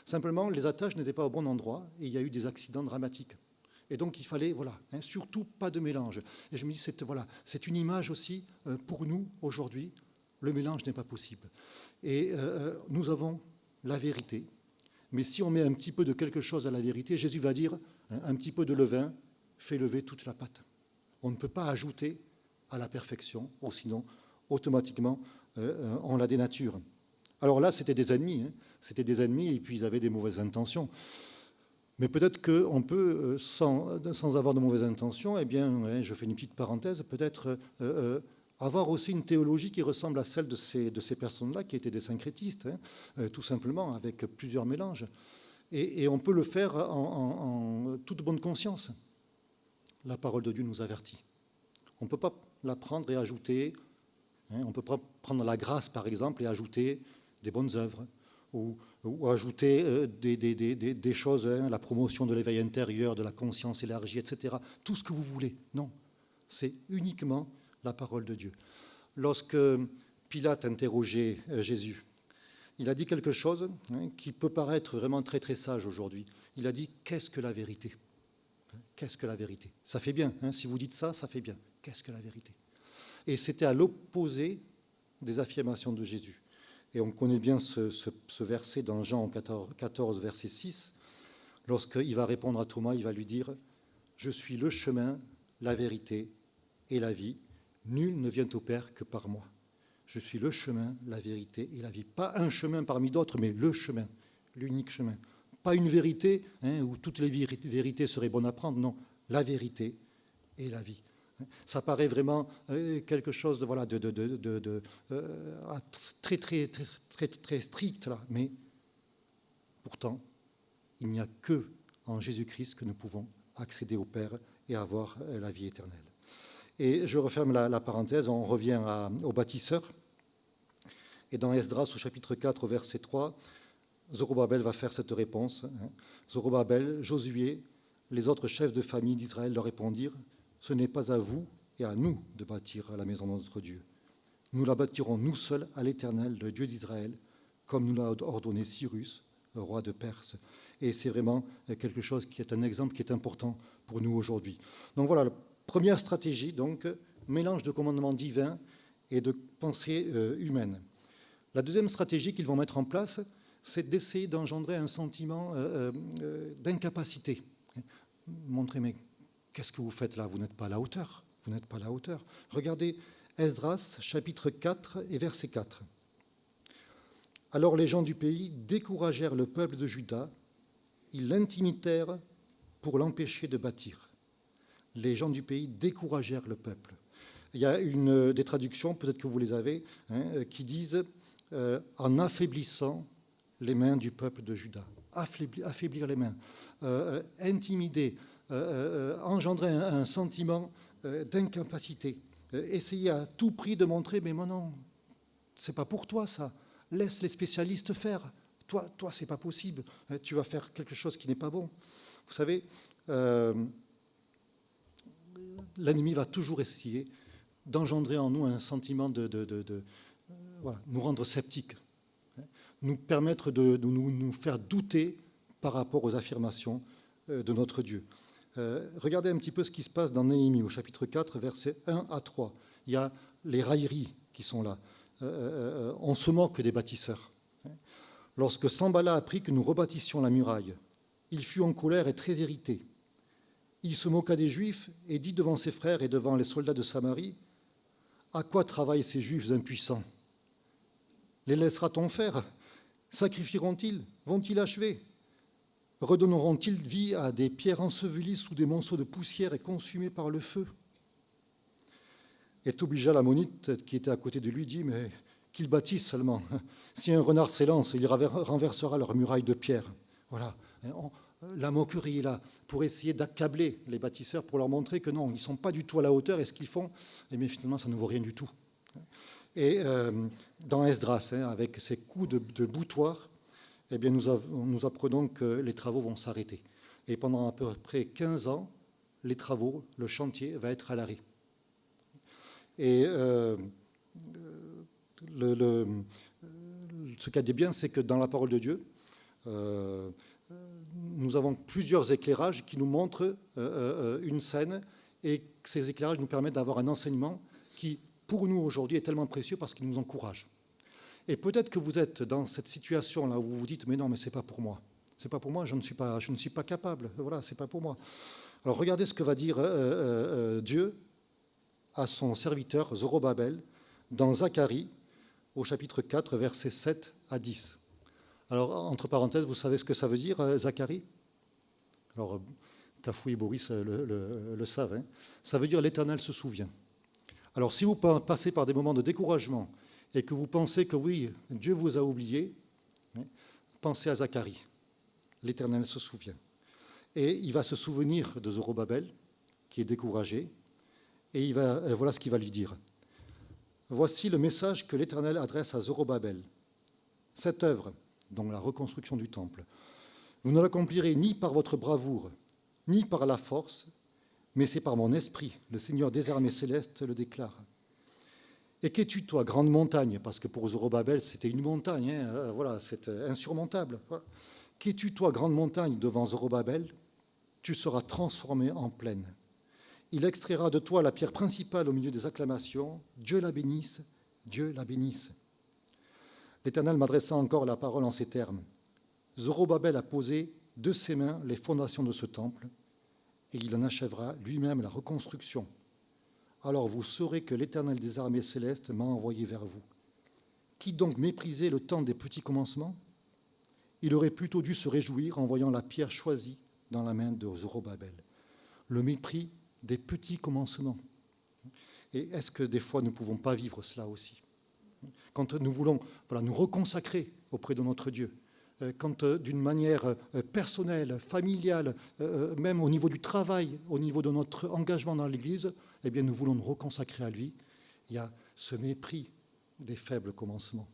Simplement, les attaches n'étaient pas au bon endroit et il y a eu des accidents dramatiques. Et donc, il fallait, voilà, surtout pas de mélange. Et je me dis, c'est une image aussi pour nous, aujourd'hui. Le mélange n'est pas possible. Et nous avons la vérité. Mais si on met un petit peu de quelque chose à la vérité, Jésus va dire, un petit peu de levain fait lever toute la pâte. On ne peut pas ajouter à la perfection, ou sinon, automatiquement, on la dénature. Alors là, c'était des ennemis. C'était des ennemis et puis ils avaient des mauvaises intentions. Mais peut-être qu'on peut, sans avoir de mauvaises intentions, eh bien, je fais une petite parenthèse, peut-être avoir aussi une théologie qui ressemble à celle de ces personnes-là, qui étaient des syncrétistes, tout simplement, avec plusieurs mélanges. Et on peut le faire en toute bonne conscience. La parole de Dieu nous avertit. On ne peut pas la prendre et ajouter, on ne peut pas prendre la grâce, par exemple, et ajouter des bonnes œuvres, ou ajouter des choses, la promotion de l'éveil intérieur, de la conscience élargie, etc. Tout ce que vous voulez. Non, c'est uniquement la parole de Dieu. Lorsque Pilate interrogeait Jésus, il a dit quelque chose qui peut paraître vraiment très très sage aujourd'hui. Il a dit « Qu'est-ce que la vérité ?» Qu'est-ce que la vérité? Ça fait bien, si vous dites ça, ça fait bien. Qu'est-ce que la vérité? Et c'était à l'opposé des affirmations de Jésus. Et on connaît bien ce verset dans Jean 14, verset 6. Lorsqu'il va répondre à Thomas, il va lui dire « Je suis le chemin, la vérité et la vie. Nul ne vient au Père que par moi. Je suis le chemin, la vérité et la vie. » Pas un chemin parmi d'autres, mais le chemin, l'unique chemin. Pas une vérité où toutes les vérités seraient bonnes à prendre. Non, la vérité et la vie. Ça paraît vraiment quelque chose de, voilà, très, très, très, très, très strict, là. Mais pourtant, il n'y a que en Jésus-Christ que nous pouvons accéder au Père et avoir la vie éternelle. Et je referme la parenthèse, on revient aux bâtisseurs. Et dans Esdras, au chapitre 4, au verset 3, Zorobabel va faire cette réponse. Zorobabel, Josué, les autres chefs de famille d'Israël leur répondirent, « Ce n'est pas à vous et à nous de bâtir la maison de notre Dieu. Nous la bâtirons nous seuls à l'Éternel, le Dieu d'Israël, comme nous l'a ordonné Cyrus, roi de Perse. » Et c'est vraiment quelque chose qui est un exemple qui est important pour nous aujourd'hui. Donc voilà, la première stratégie, donc, mélange de commandements divins et de pensée humaine. La deuxième stratégie qu'ils vont mettre en place, c'est d'essayer d'engendrer un sentiment d'incapacité. Montrer, mais qu'est-ce que vous faites là? Vous n'êtes pas à la hauteur. Vous n'êtes pas à la hauteur. Regardez Esdras, chapitre 4 et verset 4. Alors les gens du pays découragèrent le peuple de Juda, ils l'intimidèrent pour l'empêcher de bâtir. Les gens du pays découragèrent le peuple. Il y a des traductions, peut-être que vous les avez, qui disent en affaiblissant les mains du peuple de Juda. Affaiblir les mains, intimider, engendrer un sentiment d'incapacité, essayer à tout prix de montrer, mais non, c'est pas pour toi ça, laisse les spécialistes faire, toi c'est pas possible, tu vas faire quelque chose qui n'est pas bon. Vous savez, l'ennemi va toujours essayer d'engendrer en nous un sentiment voilà, nous rendre sceptiques, nous permettre de nous faire douter par rapport aux affirmations de notre Dieu. Regardez un petit peu ce qui se passe dans Néhémie, au chapitre 4, versets 1 à 3. Il y a les railleries qui sont là. On se moque des bâtisseurs. Lorsque Sanballat apprit que nous rebâtissions la muraille, il fut en colère et très irrité. Il se moqua des Juifs et dit devant ses frères et devant les soldats de Samarie, « À quoi travaillent ces Juifs impuissants? Les laissera-t-on faire? Sacrifieront-ils? Vont-ils achever? Redonneront-ils vie à des pierres ensevelies sous des monceaux de poussière et consumées par le feu ?» Et Tobija l'ammonite, qui était à côté de lui, dit, « Mais qu'ils bâtissent seulement. Si un renard s'élance, il renversera leur muraille de pierre. » Voilà. La moquerie est là, pour essayer d'accabler les bâtisseurs, pour leur montrer que non, ils ne sont pas du tout à la hauteur, et ce qu'ils font, mais finalement, ça ne vaut rien du tout. Et dans Esdras, avec ses coups de boutoir, eh bien, nous apprenons que les travaux vont s'arrêter. Et pendant à peu près 15 ans, les travaux, le chantier va être à l'arrêt. Et ce qu'il y a de bien, c'est que dans la parole de Dieu, nous avons plusieurs éclairages qui nous montrent une scène, et ces éclairages nous permettent d'avoir un enseignement qui, pour nous aujourd'hui, est tellement précieux parce qu'il nous encourage. Et peut-être que vous êtes dans cette situation-là où vous vous dites « Mais non, mais c'est pas pour moi. C'est pas pour moi, je ne suis pas capable. Voilà, c'est pas pour moi. » Alors regardez ce que va dire Dieu à son serviteur Zorobabel dans Zacharie, au chapitre 4, versets 7 à 10. Alors, entre parenthèses, vous savez ce que ça veut dire, Zacharie? Alors, Cafou et Boris le savent. Hein. Ça veut dire « l'Éternel se souvient ». Alors, si vous passez par des moments de découragement et que vous pensez que oui, Dieu vous a oublié, pensez à Zacharie. L'Éternel se souvient. Et il va se souvenir de Zorobabel, qui est découragé, et voilà ce qu'il va lui dire. Voici le message que l'Éternel adresse à Zorobabel. Cette œuvre, donc la reconstruction du temple, vous ne l'accomplirez ni par votre bravoure, ni par la force, mais c'est par mon esprit, le Seigneur des armées célestes le déclare. Et qu'es-tu, toi, grande montagne? Parce que pour Zorobabel, c'était une montagne, voilà, c'est insurmontable. Voilà. Qu'es-tu, toi, grande montagne, devant Zorobabel? Tu seras transformé en plaine. Il extraira de toi la pierre principale au milieu des acclamations. Dieu la bénisse, Dieu la bénisse. L'Éternel m'adressa encore la parole en ces termes. Zorobabel a posé de ses mains les fondations de ce temple, et il en achèvera lui-même la reconstruction. Alors vous saurez que l'Éternel des armées célestes m'a envoyé vers vous. Qui donc méprisait le temps des petits commencements? Il aurait plutôt dû se réjouir en voyant la pierre choisie dans la main de Zorobabel. Le mépris des petits commencements. Et est-ce que des fois, nous ne pouvons pas vivre cela aussi? Quand nous voulons nous reconsacrer auprès de notre Dieu, quand d'une manière personnelle, familiale, même au niveau du travail, au niveau de notre engagement dans l'Église, eh bien, nous voulons nous reconsacrer à lui, il y a ce mépris des faibles commencements.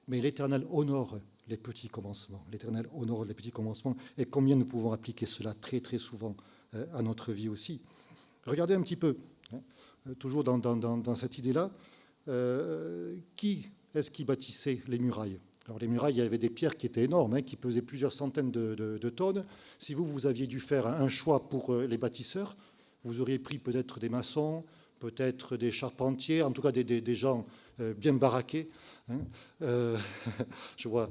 Mais l'Éternel honore les petits commencements. L'Éternel honore les petits commencements. Et combien nous pouvons appliquer cela très, très souvent à notre vie aussi. Regardez un petit peu, toujours dans cette idée-là, qui est-ce qui bâtissait les murailles? Alors les murailles, il y avait des pierres qui étaient énormes, qui pesaient plusieurs centaines de tonnes. Si vous aviez dû faire un choix pour les bâtisseurs, vous auriez pris peut-être des maçons, peut-être des charpentiers, en tout cas des gens bien baraqués. Je vois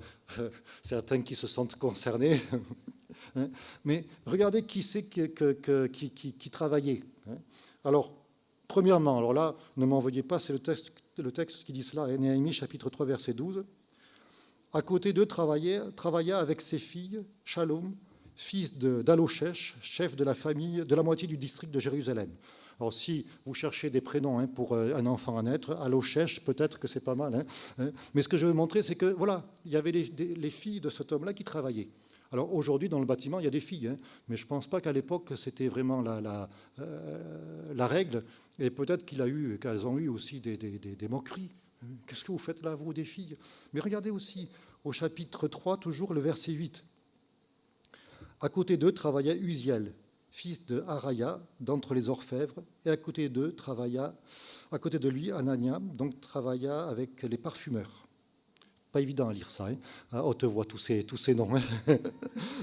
certains qui se sentent concernés. Mais regardez qui c'est qui travaillait. Alors, premièrement, alors là, ne m'en veuillez pas, c'est le texte qui dit cela, Néhémie chapitre 3, verset 12. À côté d'eux travailla avec ses filles, Shalom, fils d'Aloshech, chef de la famille, de la moitié du district de Jérusalem. Alors, si vous cherchez des prénoms pour un enfant à naître, Aloshech, peut-être que c'est pas mal. Mais ce que je veux montrer, c'est que, voilà, il y avait les filles de cet homme-là qui travaillaient. Alors, aujourd'hui, dans le bâtiment, il y a des filles, mais je ne pense pas qu'à l'époque, c'était vraiment la règle. Et peut-être qu'elles ont eu aussi des moqueries. Qu'est-ce que vous faites là, vous, des filles? Mais regardez aussi, au chapitre 3, toujours le verset 8. À côté d'eux travaillait Uziel, fils de Haraya, d'entre les orfèvres, et à côté de lui, Anania, donc travailla avec les parfumeurs. Pas évident à lire ça, à haute voix, tous ces noms.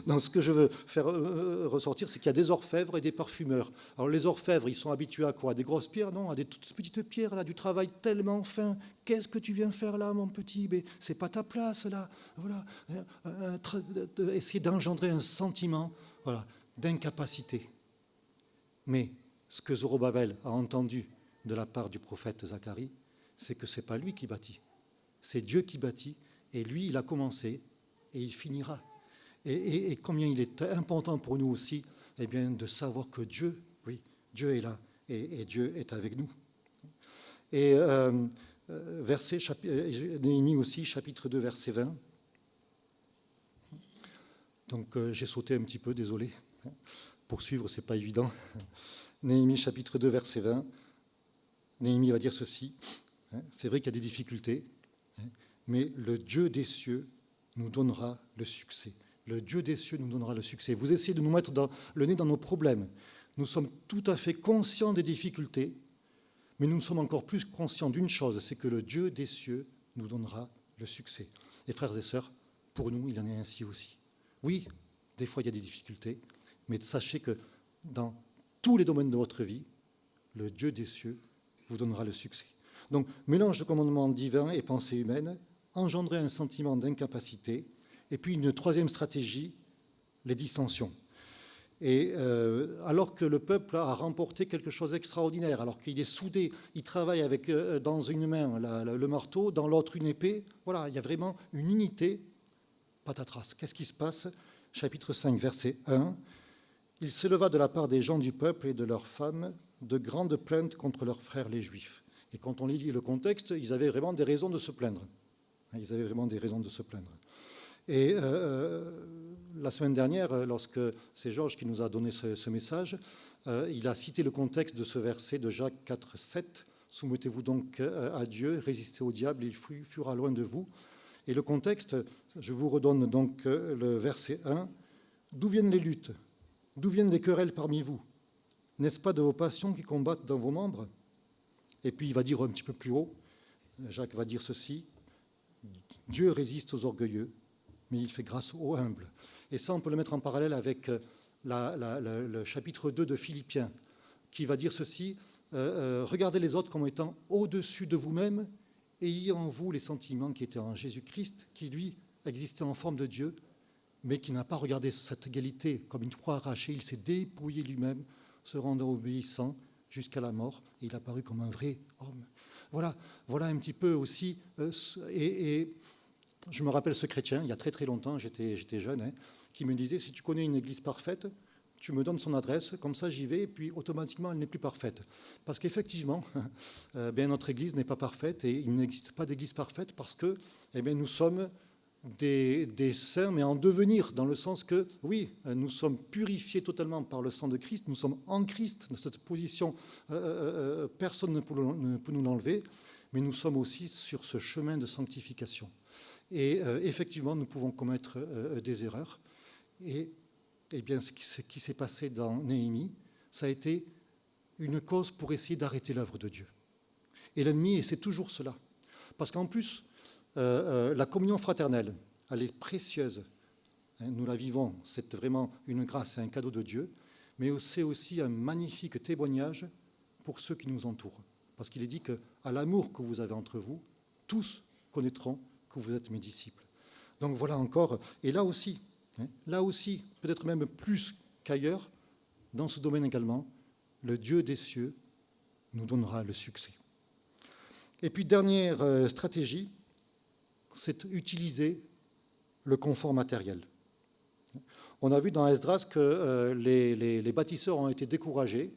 Donc ce que je veux faire ressortir, c'est qu'il y a des orfèvres et des parfumeurs. Alors les orfèvres, ils sont habitués à quoi? À des grosses pierres? Non, à des toutes petites pierres, là, du travail tellement fin. Qu'est-ce que tu viens faire là, mon petit? Mais c'est pas ta place, là. Voilà. Essayer d'engendrer un sentiment, voilà, d'incapacité. Mais ce que Zorobabel a entendu de la part du prophète Zacharie, c'est que ce n'est pas lui qui bâtit. C'est Dieu qui bâtit, et lui, il a commencé, et il finira. Et combien il est important pour nous aussi, eh bien, de savoir que Dieu, oui, Dieu est là, et Dieu est avec nous. Et Néhémie aussi, chapitre 2, verset 20. Donc, j'ai sauté un petit peu, désolé. Poursuivre, ce n'est pas évident. Néhémie, chapitre 2, verset 20. Néhémie va dire ceci. C'est vrai qu'il y a des difficultés, mais le Dieu des cieux nous donnera le succès. Le Dieu des cieux nous donnera le succès. Vous essayez de nous mettre le nez dans nos problèmes. Nous sommes tout à fait conscients des difficultés, mais nous sommes encore plus conscients d'une chose, c'est que le Dieu des cieux nous donnera le succès. Et frères et sœurs, pour nous, il en est ainsi aussi. Oui, des fois il y a des difficultés, mais sachez que dans tous les domaines de votre vie, le Dieu des cieux vous donnera le succès. Donc, mélange de commandements divins et pensées humaines, engendrer un sentiment d'incapacité, et puis une troisième stratégie, les dissensions. Et alors que le peuple a remporté quelque chose d'extraordinaire, alors qu'il est soudé, il travaille avec dans une main le marteau, dans l'autre une épée, voilà, il y a vraiment une unité. Patatras, qu'est-ce qui se passe? Chapitre 5, verset 1. Il s'éleva de la part des gens du peuple et de leurs femmes de grandes plaintes contre leurs frères les Juifs. Et quand on lit le contexte, ils avaient vraiment des raisons de se plaindre. Ils avaient vraiment des raisons de se plaindre. Et la semaine dernière, lorsque c'est Georges qui nous a donné ce message, il a cité le contexte de ce verset de Jacques 4, 7. « Soumettez-vous donc à Dieu, résistez au diable, il fuira loin de vous. » Et le contexte, je vous redonne donc le verset 1. « D'où viennent les luttes? D'où viennent les querelles parmi vous? N'est-ce pas de vos passions qui combattent dans vos membres ?» Et puis il va dire un petit peu plus haut, Jacques va dire ceci, « Dieu résiste aux orgueilleux, mais il fait grâce aux humbles. » Et ça, on peut le mettre en parallèle avec le chapitre 2 de Philippiens, qui va dire ceci, regardez les autres comme étant au-dessus de vous-même, ayez en vous les sentiments qui étaient en Jésus-Christ, qui lui existait en forme de Dieu, mais qui n'a pas regardé cette égalité comme une proie arrachée, il s'est dépouillé lui-même, se rendant obéissant jusqu'à la mort, et il a paru comme un vrai homme. Voilà un petit peu aussi, et je me rappelle ce chrétien, il y a très très longtemps, j'étais jeune, qui me disait, si tu connais une église parfaite, tu me donnes son adresse, comme ça j'y vais, et puis automatiquement elle n'est plus parfaite. Parce qu'effectivement, bien, notre Église n'est pas parfaite, et il n'existe pas d'Église parfaite parce que bien, nous sommes des saints, mais en devenir, dans le sens que, oui, nous sommes purifiés totalement par le sang de Christ, nous sommes en Christ, dans cette position, personne ne peut nous l'enlever, mais nous sommes aussi sur ce chemin de sanctification. Et effectivement, nous pouvons commettre des erreurs. Et bien, ce qui s'est passé dans Néhémie, ça a été une cause pour essayer d'arrêter l'œuvre de Dieu. Et l'ennemi, et c'est toujours cela. Parce qu'en plus, la communion fraternelle, elle est précieuse. Nous la vivons, c'est vraiment une grâce et un cadeau de Dieu, mais c'est aussi un magnifique témoignage pour ceux qui nous entourent. Parce qu'il est dit qu'à l'amour que vous avez entre vous, tous connaîtront que vous êtes mes disciples. Donc voilà encore, et là aussi, peut-être même plus qu'ailleurs, dans ce domaine également, le Dieu des cieux nous donnera le succès. Et puis dernière stratégie, c'est utiliser le confort matériel. On a vu dans Esdras que les bâtisseurs ont été découragés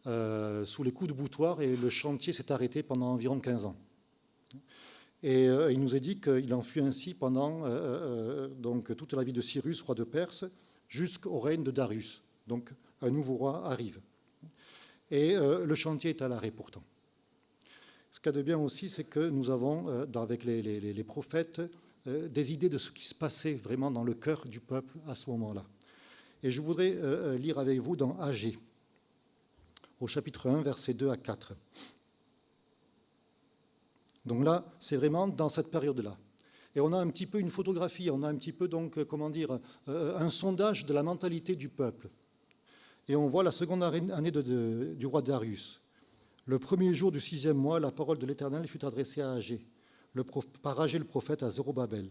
sous les coups de boutoir et le chantier s'est arrêté pendant environ 15 ans. Et il nous est dit qu'il en fut ainsi pendant donc, toute la vie de Cyrus, roi de Perse, jusqu'au règne de Darius. Donc un nouveau roi arrive. Et le chantier est à l'arrêt pourtant. Ce qu'il y a de bien aussi, c'est que nous avons, avec les prophètes, des idées de ce qui se passait vraiment dans le cœur du peuple à ce moment-là. Et je voudrais lire avec vous dans Agée, au chapitre 1, versets 2 à 4. Donc là, c'est vraiment dans cette période-là. Et on a un petit peu une photographie, on a un petit peu, donc, un sondage de la mentalité du peuple. Et on voit la seconde année du roi Darius. Le premier jour du 6e mois, la parole de l'Éternel fut adressée à Agée, par Agée le prophète à Zérobabel,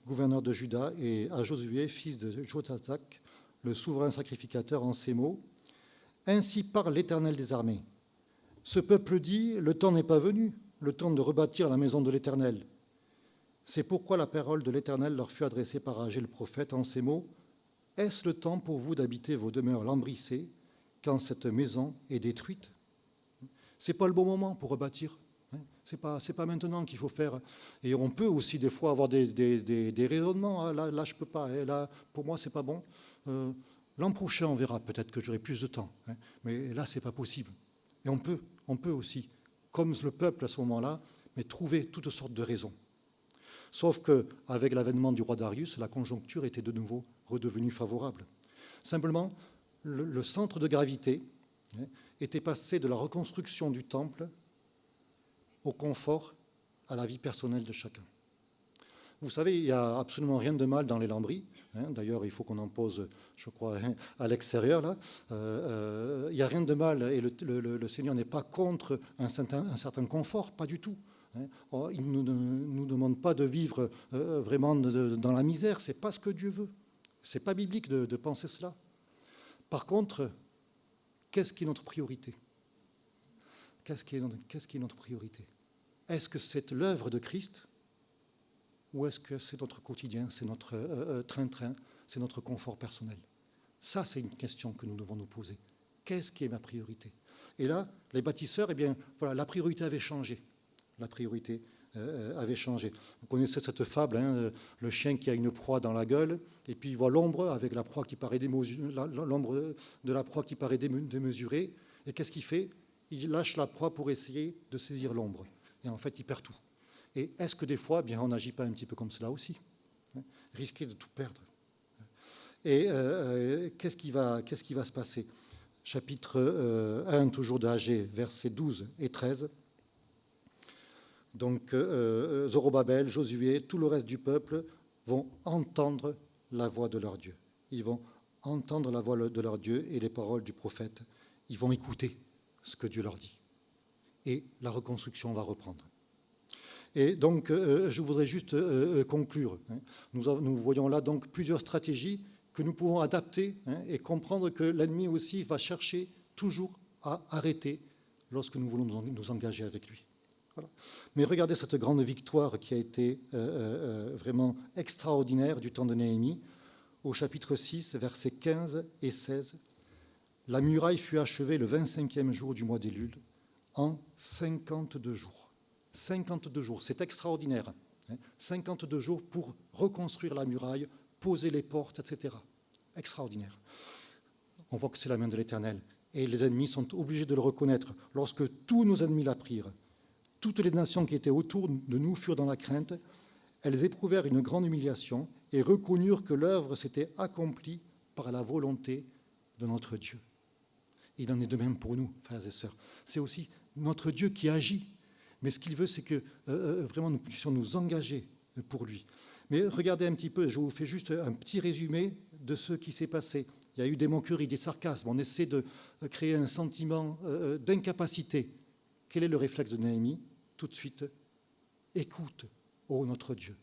gouverneur de Juda, et à Josué, fils de Jozadak, le souverain sacrificateur, en ces mots. Ainsi parle l'Éternel des armées. Ce peuple dit, le temps n'est pas venu, le temps de rebâtir la maison de l'Éternel. C'est pourquoi la parole de l'Éternel leur fut adressée par Agée le prophète en ces mots. Est-ce le temps pour vous d'habiter vos demeures lambrissées quand cette maison est détruite? Ce n'est pas le bon moment pour rebâtir. Ce n'est pas maintenant qu'il faut faire. Et on peut aussi des fois avoir des raisonnements. Là, je ne peux pas. Là, pour moi, ce n'est pas bon. L'an prochain, on verra. Peut-être que j'aurai plus de temps. Mais là, ce n'est pas possible. Et on peut aussi, comme le peuple à ce moment-là, mais trouver toutes sortes de raisons. Sauf qu'avec l'avènement du roi Darius, la conjoncture était de nouveau redevenue favorable. Simplement, le centre de gravité était passé de la reconstruction du temple au confort, à la vie personnelle de chacun. Vous savez, il n'y a absolument rien de mal dans les lambris. D'ailleurs, il faut qu'on en pose, je crois, à l'extérieur. Là, il n'y a rien de mal, et le Seigneur n'est pas contre un certain confort, pas du tout. Il ne nous demande pas de vivre vraiment dans la misère. C'est pas ce que Dieu veut. C'est pas biblique de penser cela. Par contre, qu'est-ce qui est notre priorité? Qu'est-ce qui est notre priorité? Est-ce que c'est l'œuvre de Christ ou est-ce que c'est notre quotidien, c'est notre train-train, c'est notre confort personnel? Ça, c'est une question que nous devons nous poser. Qu'est-ce qui est ma priorité? Et là, les bâtisseurs, eh bien, voilà, la priorité avait changé. La priorité avait changé. Vous connaissez cette fable, le chien qui a une proie dans la gueule, et puis il voit l'ombre avec la proie qui paraît l'ombre de la proie qui paraît démesurée. Et qu'est-ce qu'il fait? Il lâche la proie pour essayer de saisir l'ombre. Et en fait, il perd tout. Et est-ce que des fois, bien, on n'agit pas un petit peu comme cela aussi? Risquer de tout perdre. Et qu'est-ce qui va se passer? Chapitre 1, toujours d'Agée, versets 12 et 13. Donc, Zorobabel, Josué, tout le reste du peuple vont entendre la voix de leur Dieu. Ils vont entendre la voix de leur Dieu et les paroles du prophète. Ils vont écouter ce que Dieu leur dit. Et la reconstruction va reprendre. Et donc, je voudrais juste conclure. Nous voyons là donc plusieurs stratégies que nous pouvons adapter et comprendre que l'ennemi aussi va chercher toujours à arrêter lorsque nous voulons nous engager avec lui. Voilà. Mais regardez cette grande victoire qui a été vraiment extraordinaire du temps de Néhémie. Au chapitre 6, versets 15 et 16, La muraille fut achevée le 25e jour du mois d'Élul, en 52 jours. 52 jours, c'est extraordinaire. 52 jours pour reconstruire la muraille, poser les portes, etc. Extraordinaire. On voit que c'est la main de l'Éternel. Et les ennemis sont obligés de le reconnaître. Lorsque tous nos ennemis l'apprirent, toutes les nations qui étaient autour de nous furent dans la crainte, elles éprouvèrent une grande humiliation et reconnurent que l'œuvre s'était accomplie par la volonté de notre Dieu. Il en est de même pour nous, frères et sœurs. C'est aussi notre Dieu qui agit. Mais ce qu'il veut, c'est que vraiment nous puissions nous engager pour lui. Mais regardez un petit peu, je vous fais juste un petit résumé de ce qui s'est passé. Il y a eu des moqueries, des sarcasmes. On essaie de créer un sentiment d'incapacité. Quel est le réflexe de Néhémie? Tout de suite, écoute, ô notre Dieu.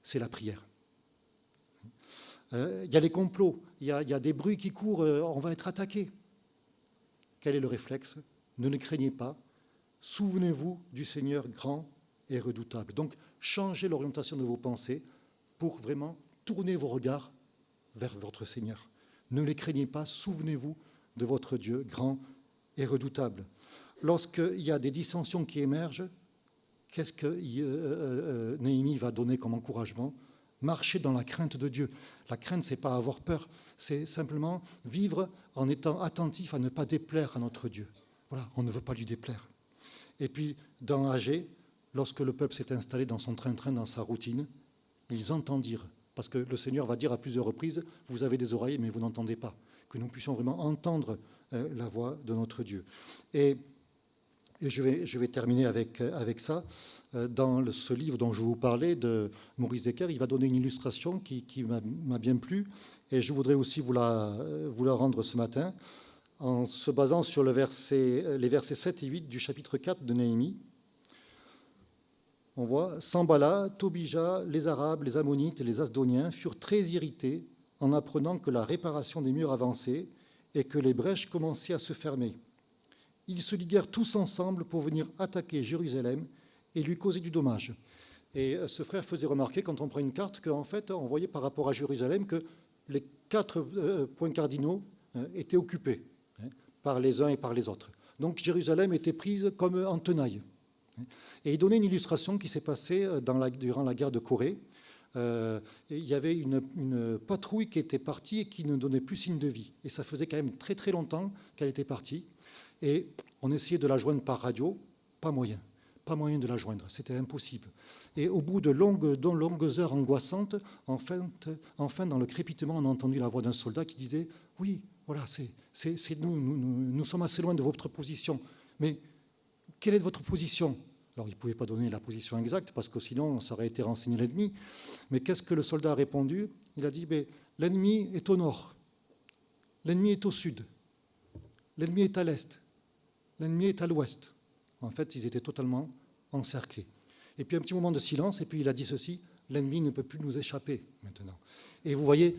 C'est la prière. Il y a les complots, il y a des bruits qui courent, on va être attaqué. Quel est le réflexe? Ne le craignez pas. Souvenez-vous du Seigneur grand et redoutable. Donc, changez l'orientation de vos pensées pour vraiment tourner vos regards vers votre Seigneur. Ne les craignez pas, souvenez-vous de votre Dieu grand et redoutable. Lorsqu'il y a des dissensions qui émergent, qu'est-ce que Néhémie va donner comme encouragement? Marcher dans la crainte de Dieu. La crainte, ce n'est pas avoir peur, c'est simplement vivre en étant attentif à ne pas déplaire à notre Dieu. Voilà, on ne veut pas lui déplaire. Et puis, dans Agé, lorsque le peuple s'est installé dans son train-train, dans sa routine, ils entendirent, parce que le Seigneur va dire à plusieurs reprises, vous avez des oreilles, mais vous n'entendez pas, que nous puissions vraiment entendre la voix de notre Dieu. Et je vais terminer avec ça. Dans ce livre dont je vous parlais, de Maurice Decker, il va donner une illustration qui m'a bien plu, et je voudrais aussi vous la rendre ce matin, en se basant sur les versets 7 et 8 du chapitre 4 de Néhémie. On voit « Sambala, Tobija, les Arabes, les Ammonites et les Asdoniens furent très irrités en apprenant que la réparation des murs avançait et que les brèches commençaient à se fermer. Ils se liguèrent tous ensemble pour venir attaquer Jérusalem et lui causer du dommage. » Et ce frère faisait remarquer, quand on prend une carte, qu'en fait, on voyait par rapport à Jérusalem que les 4 points cardinaux étaient occupés par les uns et par les autres. Donc Jérusalem était prise comme en tenaille. Et il donnait une illustration qui s'est passée durant la guerre de Corée. Il y avait une patrouille qui était partie et qui ne donnait plus signe de vie. Et ça faisait quand même très très longtemps qu'elle était partie. Et on essayait de la joindre par radio, pas moyen de la joindre, c'était impossible. Et au bout de longues heures angoissantes, enfin dans le crépitement, on a entendu la voix d'un soldat qui disait « Oui, voilà, c'est nous sommes assez loin de votre position, mais quelle est votre position ?» Alors, il ne pouvait pas donner la position exacte, parce que sinon, ça aurait été renseigné l'ennemi. Mais qu'est-ce que le soldat a répondu? Il a dit « L'ennemi est au nord, l'ennemi est au sud, l'ennemi est à l'est, l'ennemi est à l'ouest. » En fait, ils étaient totalement encerclés. Et puis un petit moment de silence, et puis il a dit ceci, l'ennemi ne peut plus nous échapper maintenant. Et vous voyez,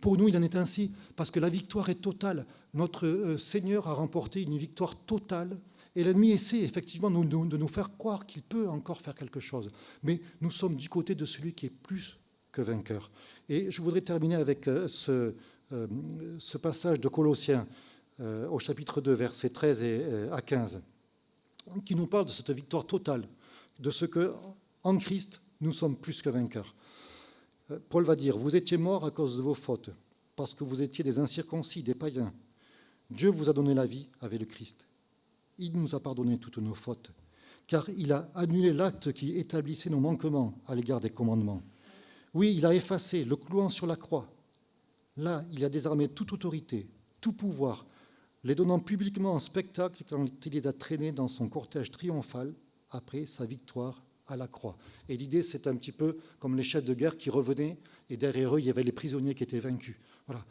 pour nous, il en est ainsi, parce que la victoire est totale. Notre Seigneur a remporté une victoire totale, et l'ennemi essaie effectivement de nous faire croire qu'il peut encore faire quelque chose. Mais nous sommes du côté de celui qui est plus que vainqueur. Et je voudrais terminer avec ce passage de Colossiens, au chapitre 2, versets 13 à 15, qui nous parle de cette victoire totale, de ce que, en Christ, nous sommes plus que vainqueurs. Paul va dire, « Vous étiez morts à cause de vos fautes, parce que vous étiez des incirconcis, des païens. Dieu vous a donné la vie avec le Christ. Il nous a pardonné toutes nos fautes, car il a annulé l'acte qui établissait nos manquements à l'égard des commandements. Oui, il a effacé, le clouant sur la croix. Là, il a désarmé toute autorité, tout pouvoir, les donnant publiquement en spectacle quand il les a traînés dans son cortège triomphal après sa victoire à la croix. » Et l'idée, c'est un petit peu comme les chefs de guerre qui revenaient, et derrière eux, il y avait les prisonniers qui étaient vaincus. Voilà,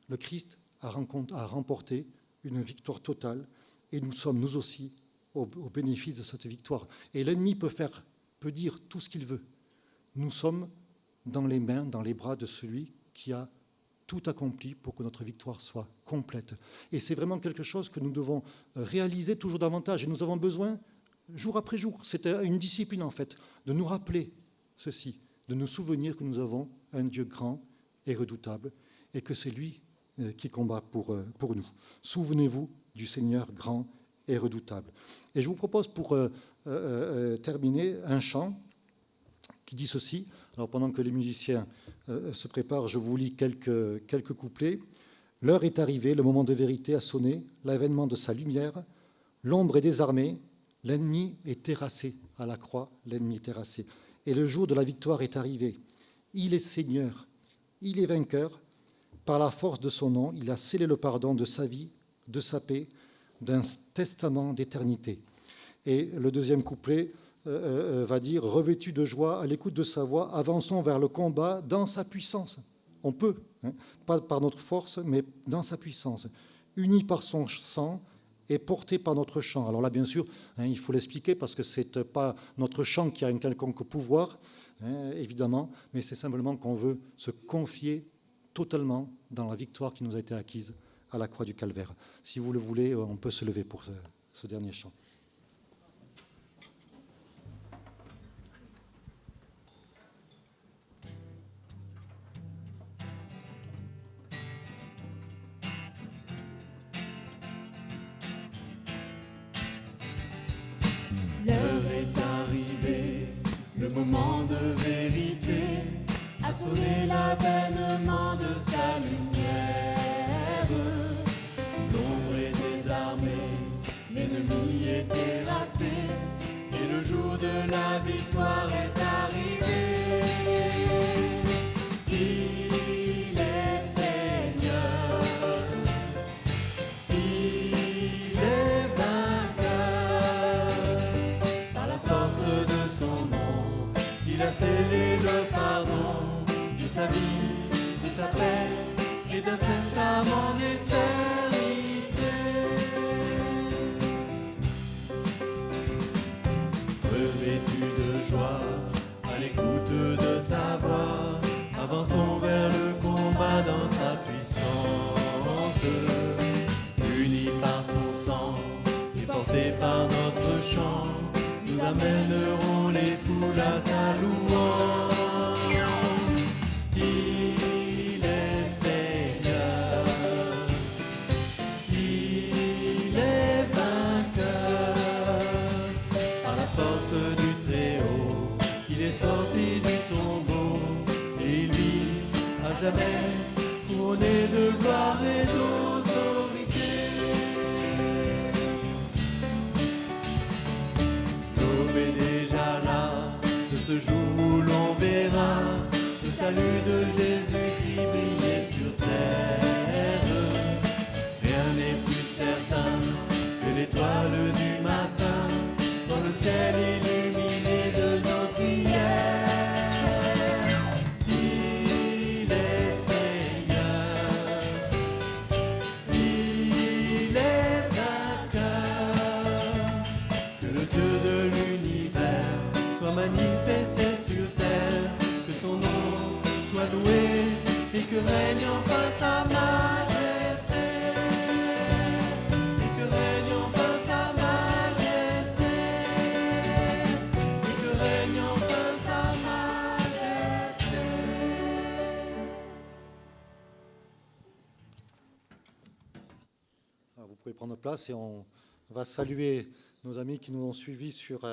le Christ a remporté une victoire totale, et nous sommes, nous aussi, au bénéfice de cette victoire. Et l'ennemi peut dire tout ce qu'il veut. Nous sommes dans les mains, dans les bras de celui qui a tout accompli pour que notre victoire soit complète. Et c'est vraiment quelque chose que nous devons réaliser toujours davantage. Et nous avons besoin, jour après jour, c'est une discipline en fait, de nous rappeler ceci, de nous souvenir que nous avons un Dieu grand et redoutable, et que c'est lui qui combat pour nous. Souvenez-vous du Seigneur grand et redoutable. Et je vous propose pour terminer un chant qui dit ceci. Alors pendant que les musiciens se préparent, je vous lis quelques couplets. L'heure est arrivée, le moment de vérité a sonné, l'avènement de sa lumière, l'ombre est désarmée, l'ennemi est terrassé à la croix, l'ennemi est terrassé. Et le jour de la victoire est arrivé. Il est Seigneur, il est vainqueur. Par la force de son nom, il a scellé le pardon de sa vie, de sa paix, d'un testament d'éternité. Et le deuxième couplet va dire « Revêtus de joie, à l'écoute de sa voix, avançons vers le combat dans sa puissance. » On peut, pas par notre force, mais dans sa puissance. Unis par son sang et portés par notre chant. Alors là, bien sûr, il faut l'expliquer parce que ce n'est pas notre chant qui a un quelconque pouvoir, évidemment, mais c'est simplement qu'on veut se confier totalement dans la victoire qui nous a été acquise à la croix du Calvaire. Si vous le voulez, on peut se lever pour ce dernier chant. L'heure est arrivée, le moment de vérité a sonné l'avènement de sa lumière. L'ombre est désarmée, l'ennemi est terrassé, et le jour de la victoire est arrivé. Il est Seigneur, il est vainqueur. Par la force de son nom, il a scellé le pardon de sa vie, de sa paix et d'un testament d'éternité. Revêtus de joie, à l'écoute de sa voix, avançons vers le combat dans sa puissance. Unis par son sang et portés par notre chant, nous amènerons les foules à sa louange. Il est Seigneur, il est vainqueur. Par la force du Très-Haut, il est sorti du tombeau, et lui, à jamais, couronné de gloire et d'autorité. L'aube est déjà là, de ce jour où l'on verra le salut de Jésus-Christ briller sur terre. Rien n'est plus certain que l'étoile du matin dans le ciel illuminé de nos prières. Il est Seigneur, il est vainqueur. Que le Dieu de l'univers soit manifesté sur terre, que son nom soit loué et que règne enfin sa majesté. Et que règne enfin sa majesté. Et que règne enfin sa majesté. Alors, vous pouvez prendre place et on va saluer nos amis qui nous ont suivis sur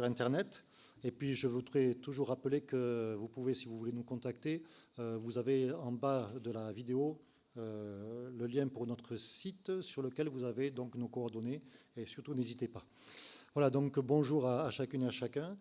Internet. Et puis, je voudrais toujours rappeler que vous pouvez, si vous voulez nous contacter, vous avez en bas de la vidéo le lien pour notre site sur lequel vous avez donc nos coordonnées. Et surtout, n'hésitez pas. Voilà, donc bonjour à chacune et à chacun.